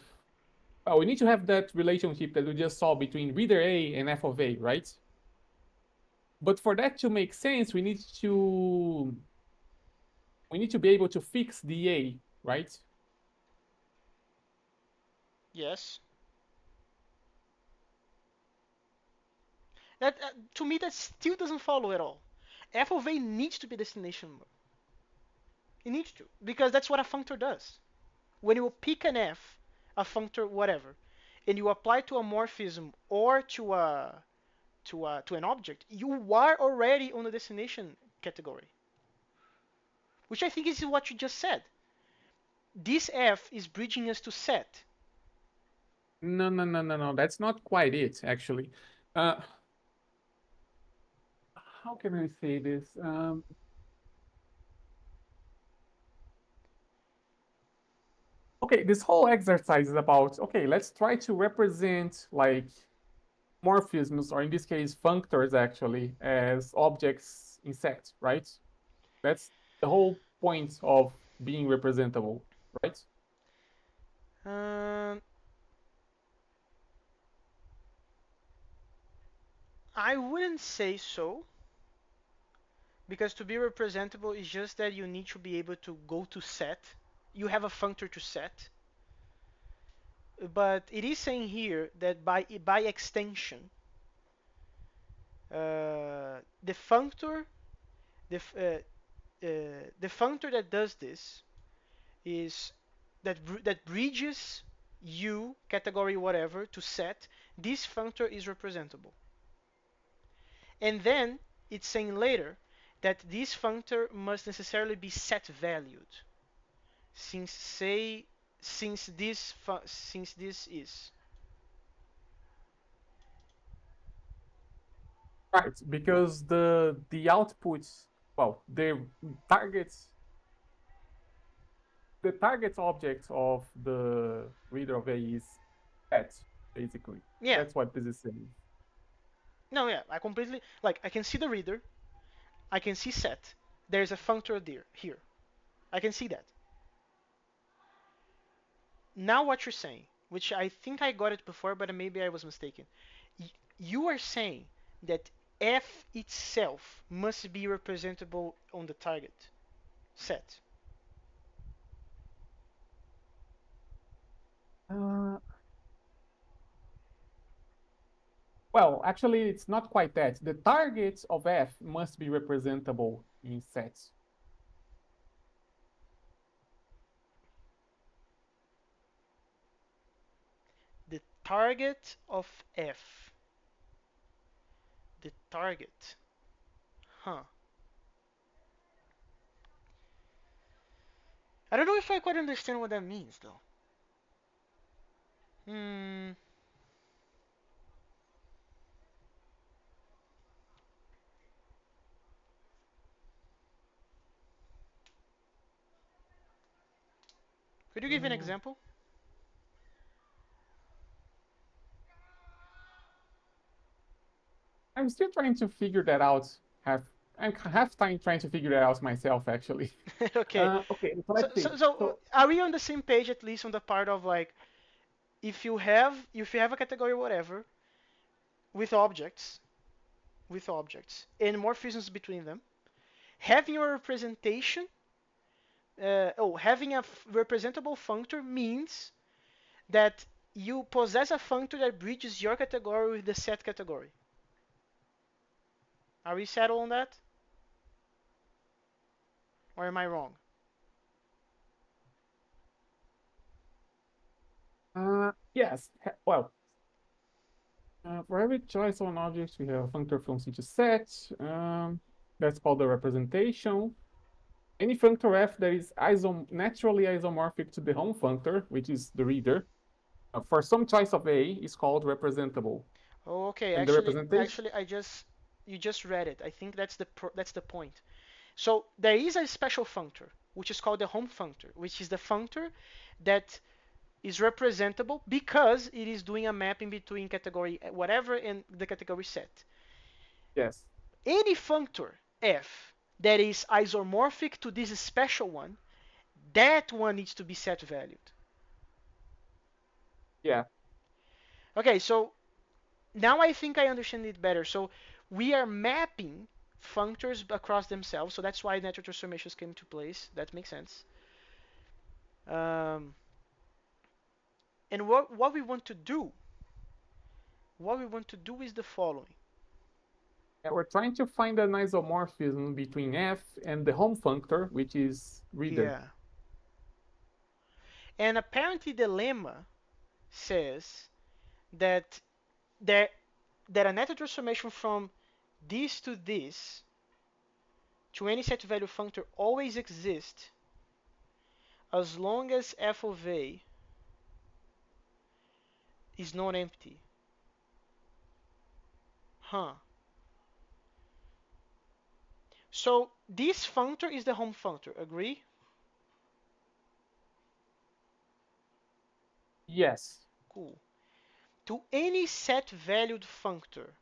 We need to have that relationship that we just saw between reader A and F of A, right? But for that to make sense, we need to be able to fix the A, right? Yes. That to me that still doesn't follow at all. F of A needs to be destination. It needs to because that's what a functor does. When you pick an f, a functor whatever, and you apply to a morphism or to an object, you are already on the destination category, which I think is what you just said. This f is bridging us to set. No, no, no, no, no. That's not quite it, actually. Uh, how can I say this? Okay, this whole exercise is about, okay, let's try to represent like morphisms, or in this case, functors actually, as objects in set, right? That's the whole point of being representable, right? Um, I wouldn't say so because to be representable is just that you need to be able to go to set. You have a functor to set, but it is saying here that by extension, the functor the the functor that does this is that bridges u category whatever to set. This functor is representable, and then it's saying later that this functor must necessarily be set valued, since say since this is. Right, because the outputs, well, targets the target object of the reader of A is set, basically. Yeah, That's what this is saying. no, yeah, I completely like I can see the reader, I can see set. There's a functor there here. I can see that. Now what you're saying, which I think I got it before, but maybe I was mistaken. You are saying that f itself must be representable on the target set. Uh, well, actually, it's not quite that. The target of F must be representable in sets. The target of f. The target. Huh. I don't know if I quite understand what that means though. Hmm. Could you give an Mm, example? I'm still trying to figure that out. Have I'm half time trying to figure it out myself, actually. Okay. Okay, so So, let's see. so, so So, are we on the same page at least on the part of like if you have a category whatever with objects and morphisms between them, having a representation having a representable functor means that you possess a functor that bridges your category with the set category. Are we settled on that? Or am I wrong? yes, well, for every choice of an object, we have a functor from such a set. That's called the representation. Any functor f that is naturally isomorphic to the home functor, which is the reader, for some choice of A is called representable. Oh, okay. And the Actually, representation, actually, you just read it. I think that's the point. So there is a special functor which is called the home functor, which is the functor that is representable because it is doing a mapping between category whatever and the category set. yes, Any functor f that is isomorphic to this special one, that one needs to be set valued. yeah, Okay, so now I think I understand it better. So we are mapping functors across themselves, so that's why natural transformations came into place. That makes sense. Um, and what we want to do is the following. yeah. We're trying to find an isomorphism between f and the home functor, which is reader. Yeah. And apparently the lemma says that there that a natural transformation from this to this to any set value functor always exists as long as f of a is non-empty. Huh. So this functor is the home functor, agree? Yes. Cool. To any set valued functor,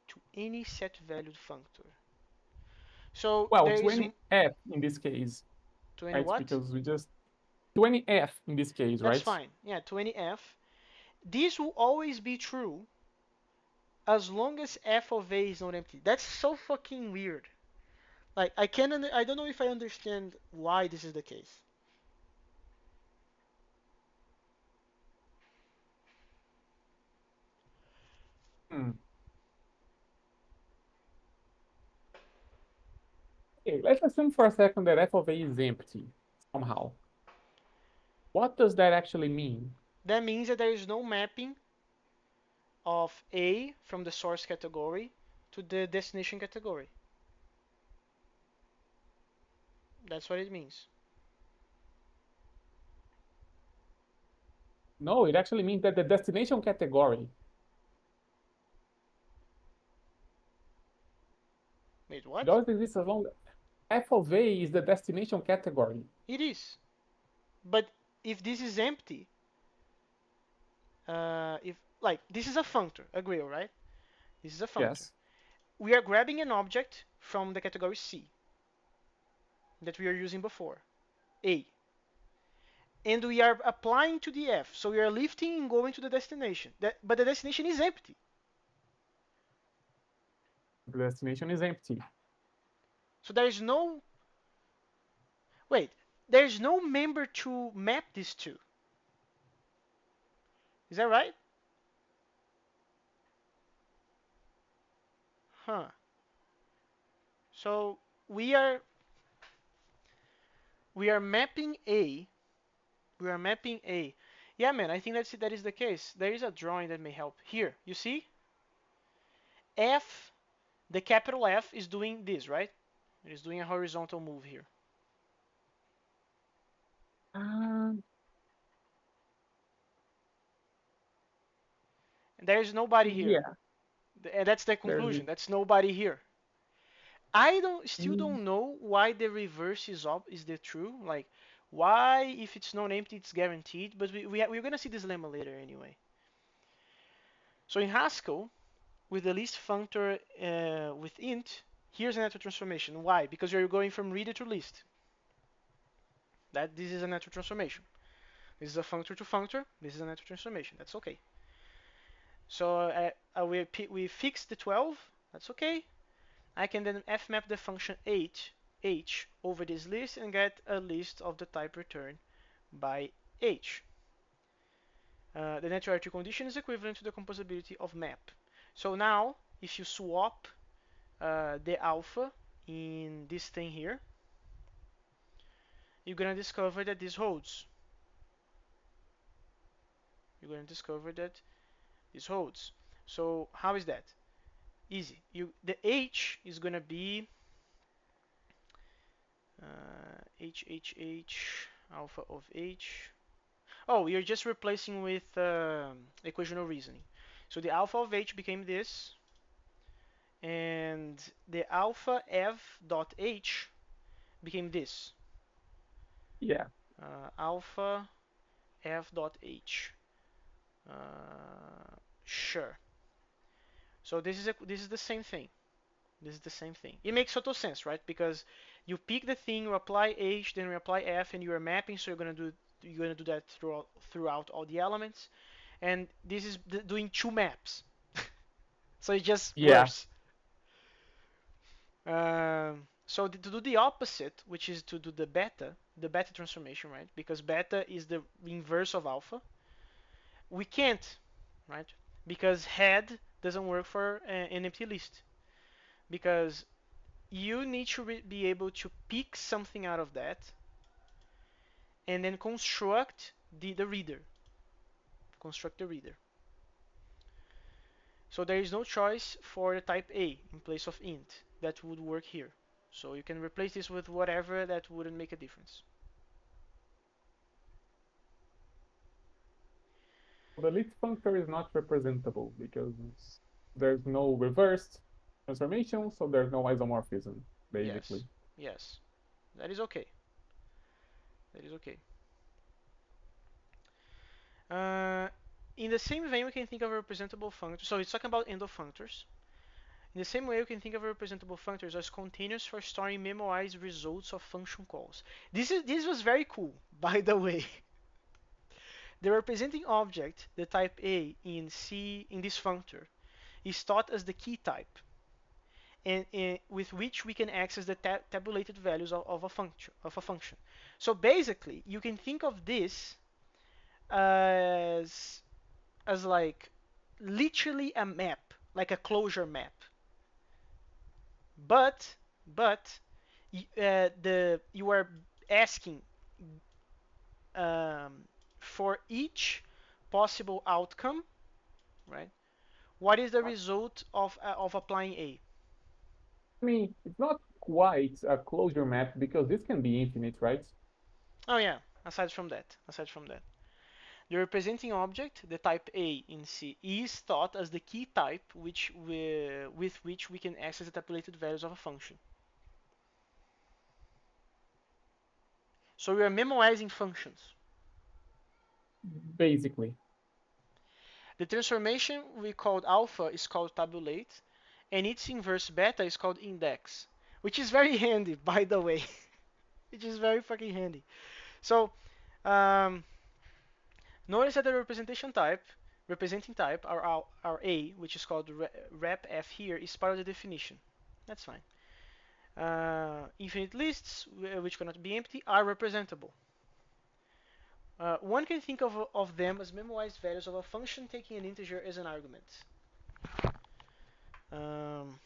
to any set valued functor. So Well, there to is any f in this case, to any right? what? Because we just to any f in this case, That's right? fine. Yeah, to any f. This will always be true as long as f of a is not empty. That's so fucking weird. Like I don't know if I understand why this is the case. Hmm. Okay, let's assume for a second that f of a is empty somehow. What does that actually mean? That means that there is no mapping of A from the source category to the destination category. That's what it means. No, it actually means that the destination category Wait, what? does exist as long f of a is the destination category. It is. But if this is empty, if like this is a functor, agree, right? This is a functor. Yes. We are grabbing an object from the category C that we are using before, A, and we are applying to the F. So we are lifting and going to the destination. But the destination is empty. The destination is empty. So there is no wait. There's no member to map this to. Is that right? Huh. So we are we are mapping A. We are mapping A. Yeah, man. I think that is the case. There is a drawing that may help. Here, you see, F, the capital F is doing this, right? It is doing a horizontal move here. Um, And there is nobody here. yeah, And that's the there's conclusion. That's nobody here. I don't still mm, don't know why the reverse is the true. Like why if it's non-empty it's guaranteed. But we're gonna see this lemma later anyway. So in Haskell with the least functor with int, here's a natural transformation. Why? Because you're going from reader to list. This is a natural transformation. This is a functor to functor. This is a natural transformation. That's okay. So we fixed the 12. That's okay. I can then fmap the function h over this list and get a list of the type returned by h. The neutrality condition is equivalent to the composability of map. So now, if you swap the alpha in this thing here, you're gonna discover that this holds. You're gonna discover that this holds. So how is that? Easy. The h is gonna be h alpha of h. Oh, you're just replacing with equational reasoning. So the alpha of h became this, and the alpha f dot h became this. Yeah. Alpha f dot h. Sure. So this is the same thing. This is the same thing. It makes total sense, right? Because you pick the thing, you apply h, then you apply f, and you are mapping. So you're gonna do that throughout all the elements. And this is doing two maps. So it's just Yeah. worse. So to do the opposite, which is to do the beta transformation, right? Because beta is the inverse of alpha. We can't, right? Because head doesn't work for an empty list. Because you need to be able to pick something out of that and then construct the reader. Construct the reader. So there is no choice for the type A in place of int that would work here. So you can replace this with whatever that wouldn't make a difference. The list functor is not representable because there's no reversed transformation, so there's no isomorphism, basically. Yes, yes, that is okay. That is okay. Uh, in the same vein, we can think of a representable functor. So it's talking about end of functors. In the same way, we can think of representable functors as containers for storing memoized results of function calls. This was very cool, by the way. The representing object, the type A in C in this functor, is taught as the key type, and with which we can access the tabulated values of a function. So basically, you can think of this as like literally a map, like a closure map. But but you are asking um, for each possible outcome, right? What is the result of applying A? I mean, it's not quite a closure map because this can be infinite, right? Oh yeah. Aside from that, the representing object, the type A in C, is thought as the key type with which we can access the tabulated values of a function. So we are memoizing functions. Basically. The transformation we called alpha is called tabulate, and its inverse beta is called index, which is very handy, by the way. Which is very fucking handy. So um, notice that the representing type, our A, which is called rep f here, is part of the definition. That's fine. Infinite lists, which cannot be empty, are representable. One can think of them as memoized values of a function taking an integer as an argument. Um,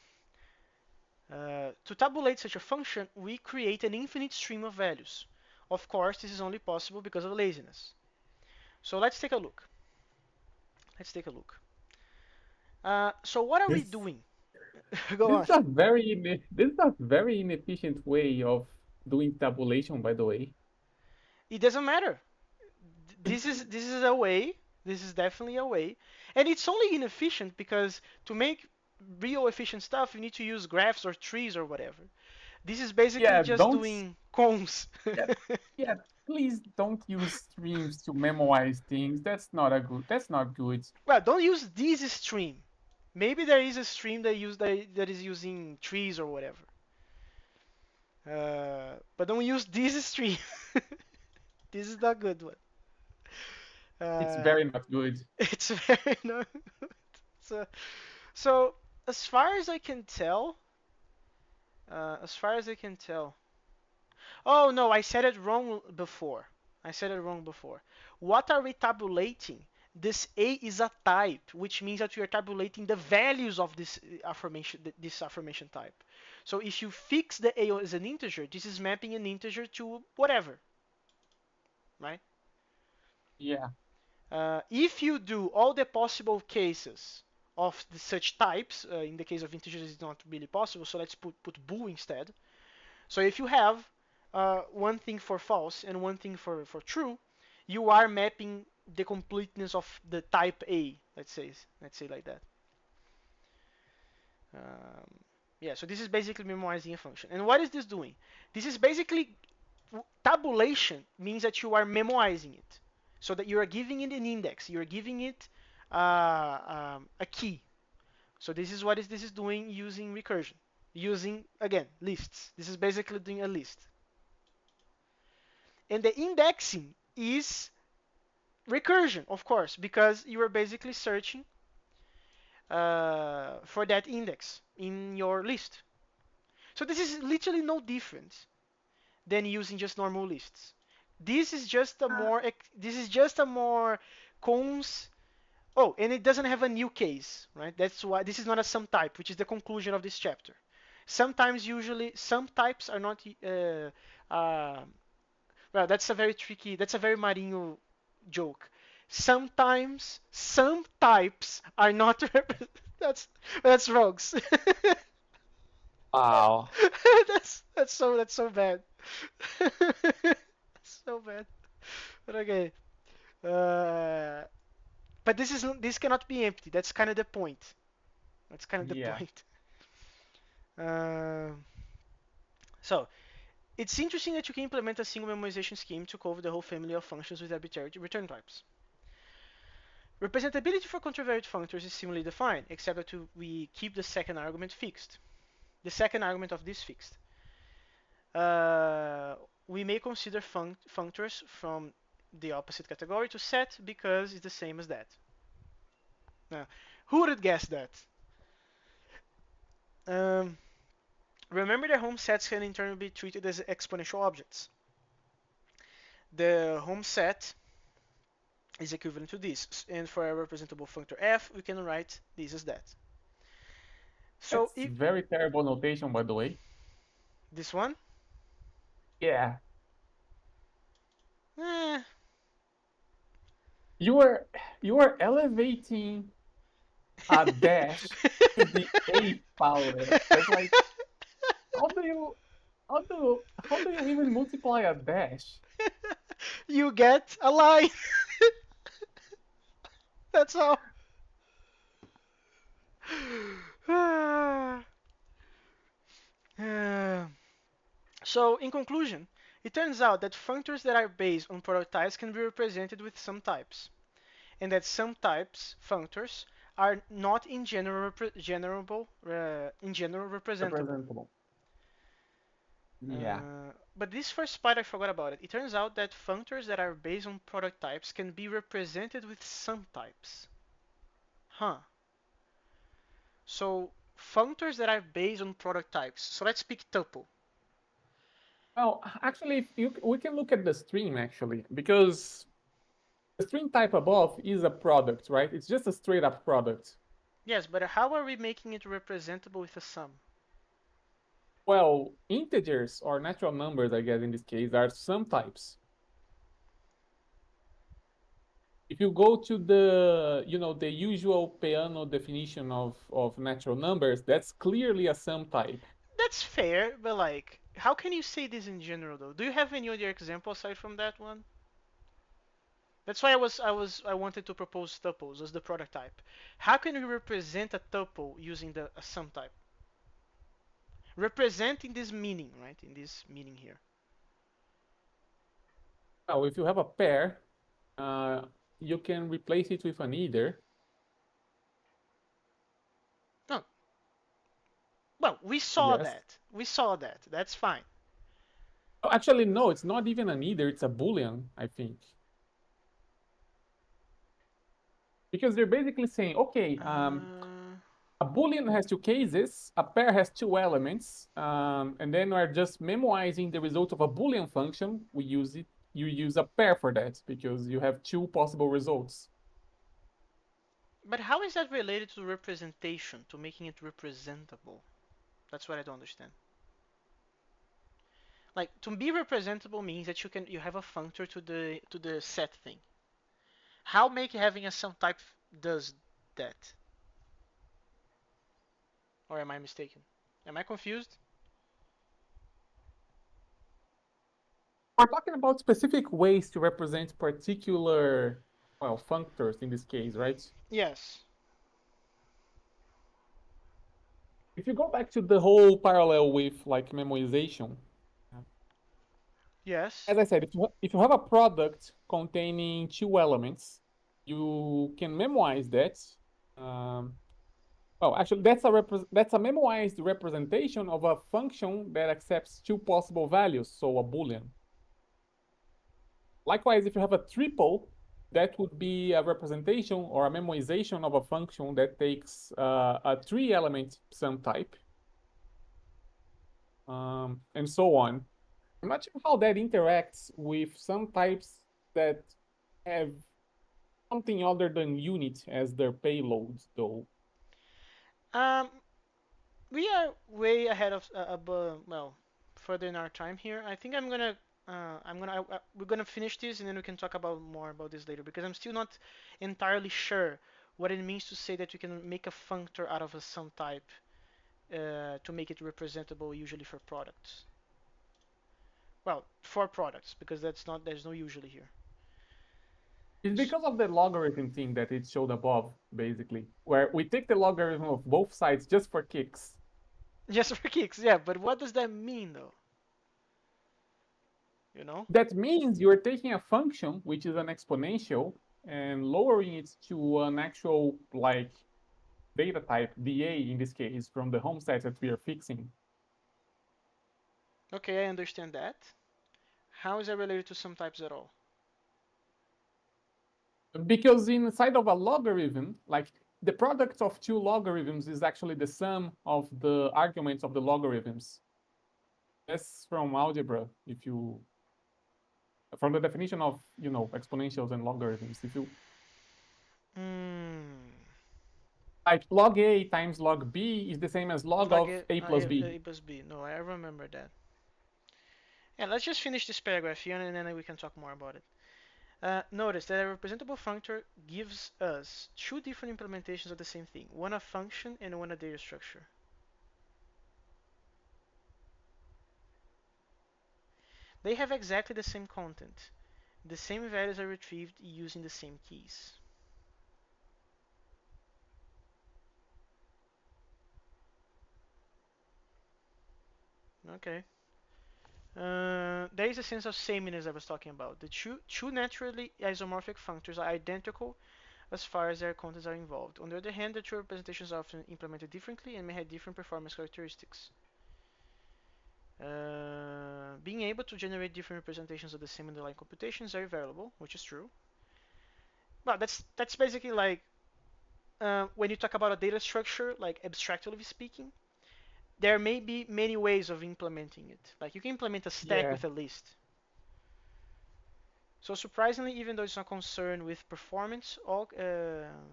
to tabulate such a function, we create an infinite stream of values. Of course, this is only possible because of laziness. So let's take a look. Let's take a look. So what are we This doing? Go on. this is a very inefficient way of doing tabulation, by the way. It doesn't matter. This is a way. This is definitely a way, and it's only inefficient because to make real efficient stuff, you need to use graphs or trees or whatever. This is basically Yeah, just don't doing cons. yeah, yeah, please don't use streams to memorize things. That's not good. Well, don't use this stream. Maybe there is a stream that is using trees or whatever. But don't use this stream. This is not good one. It's Uh, very not good. it's very no. So, so as far as I can tell, as far as I can tell. Oh no, I said it wrong before. I said it wrong before. What are we tabulating? This A is a type, which means that we are tabulating the values of this affirmation type. So if you fix the A as an integer, this is mapping an integer to whatever, right? Yeah. If you do all the possible cases of such types, in the case of integers, it's not really possible. So let's put bool instead. So if you have one thing for false and one thing for true, you are mapping the completeness of the type A. Let's say like that. Um, yeah. So this is basically memorizing a function. And what is this doing? This is basically tabulation means that you are memoizing it, so that you are giving it an index. You are giving it a key. So this is doing using recursion, using again lists. This is basically doing a list. And the indexing is recursion, of course, because you are basically searching for that index in your list. So this is literally no different than using just normal lists. This is just a more this is just a more cons. Oh, and it doesn't have a new case, right? That's why this is not a sum type, which is the conclusion of this chapter. Sometimes, usually, some types are not. Well, that's a very tricky. That's a very Marinho joke. Sometimes some types are not. That's rogues. Wow. That's so bad. So bad. But okay. Uh, but this cannot be empty. That's kind of the point. That's kind of the Yeah. point. Uh, so it's interesting that you can implement a single memorization scheme to cover the whole family of functions with arbitrary return types. Representability for contravariate functors is similarly defined, except that we keep the second argument fixed. The second argument of this fixed. Uh, we may consider functors from the opposite category to set because it's the same as that. Now, who would have guessed that? Um, remember that home sets can in turn be treated as exponential objects. The home set is equivalent to this, and for a representable functor f, we can write this as that. So That's if very terrible notation, by the way. this one, Yeah. eh, You are you are elevating a dash to the eighth power. That's like how do you how do you even multiply a dash? you get a line. That's all. So, in conclusion, it turns out that functors that are based on product types can be represented with some types, and that some types functors are not in general representable. Representable. Yeah. But this first part I forgot about it. It turns out that functors that are based on product types can be represented with some types. Huh. So functors that are based on product types. So let's pick tuple. Well, actually, if you, we can look at the string actually, because the string type above is a product, right? It's just a straight up product. Yes, but how are we making it representable with a sum? Well, integers or natural numbers, I guess in this case, are sum types. If you go to the, the usual Peano definition of natural numbers, that's clearly a sum type. That's fair, but like, how can you say this in general though? Do you have any other example aside from that one? That's why I wanted to propose tuples as the product type. How can we represent a tuple using a sum type? Representing this meaning, right? In this meaning here. Now, if you have a pair, uh, you can replace it with an either. Well, we saw Yes. that. We saw that. That's fine. Oh, actually, no, it's not even an either. It's a Boolean, I think. Because they're basically saying, okay, Uh, a Boolean has two cases, a pair has two elements, and then we're just memoizing the result of a Boolean function. We use it. You use a pair for that because you have two possible results. but how is that related to representation, to making it representable? That's what I don't understand. Like to be representable means that you have a functor to the set thing. How make having a sum type does that? Or am I mistaken? Am I confused? We're talking about specific ways to represent particular, well, functors in this case, right? Yes. If you go back to the whole parallel with like memoization, Yes. as I said, if you have a product containing two elements, you can memoize that. Um, well, actually, that's a memoized representation of a function that accepts two possible values, so a Boolean. Likewise, if you have a triple, that would be a representation or a memoization of a function that takes a three-element sum type, and so on. I'm not sure how that interacts with some types that have something other than unit as their payloads, though. Um, we are way ahead of well, further in our time here. I think we're gonna finish this and then we can talk about more about this later because I'm still not entirely sure what it means to say that we can make a functor out of a sum type to make it representable usually for products. Well, for products because there's no usually here. It's S- because of the logarithm thing that it showed above, basically, where we take the logarithm of both sides just for kicks. Just for kicks, yeah. But what does that mean though? You know? That means you're taking a function, which is an exponential, and lowering it to an actual, like, data type, dA in this case, from the home stats that we are fixing. Okay, I understand that. How is that related to sum types at all? Because inside of a logarithm, like the product of two logarithms is actually the sum of the arguments of the logarithms. That's from algebra, if you from the definition of exponentials and logarithms. If you Hmm. like log a times log b is the same as log Log of A, a plus b. A plus B. No, I remember that. Yeah, let's just finish this paragraph here and then we can talk more about it. Notice that a representable functor gives us two different implementations of the same thing, one a function and one a data structure. They have exactly the same content. The same values are retrieved using the same keys. Okay. There is a sense of sameness I was talking about. The two naturally isomorphic functors are identical as far as their contents are involved. On the other hand, the two representations are often implemented differently and may have different performance characteristics. Being able to generate different representations of the same underlying computation is very valuable, which is true. Well, that's basically like when you talk about a data structure, like abstractly speaking, there may be many ways of implementing it. Like you can implement a stack Yeah. with a list. So surprisingly, even though it's not concerned with performance,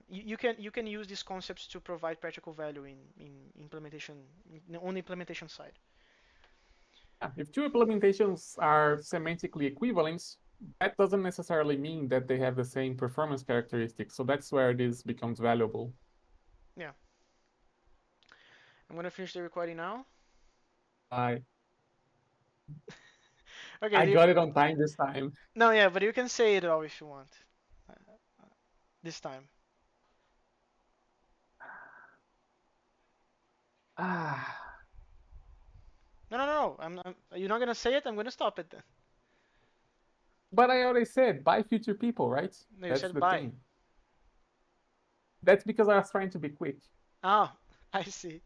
you can use these concepts to provide practical value in implementation on the implementation side. If two implementations are semantically equivalent, that doesn't necessarily mean that they have the same performance characteristics. So that's where this becomes valuable. Yeah, I'm gonna finish the recording now. I Okay, I got it on time this time. no, yeah, but you can say it all if you want uh, this time. Ah, No, no, no. You're not gonna say it. I'm gonna stop it then. but I already said bye future people, right? No, you That's said the bye. thing. That's because I was trying to be quick. Oh, I see.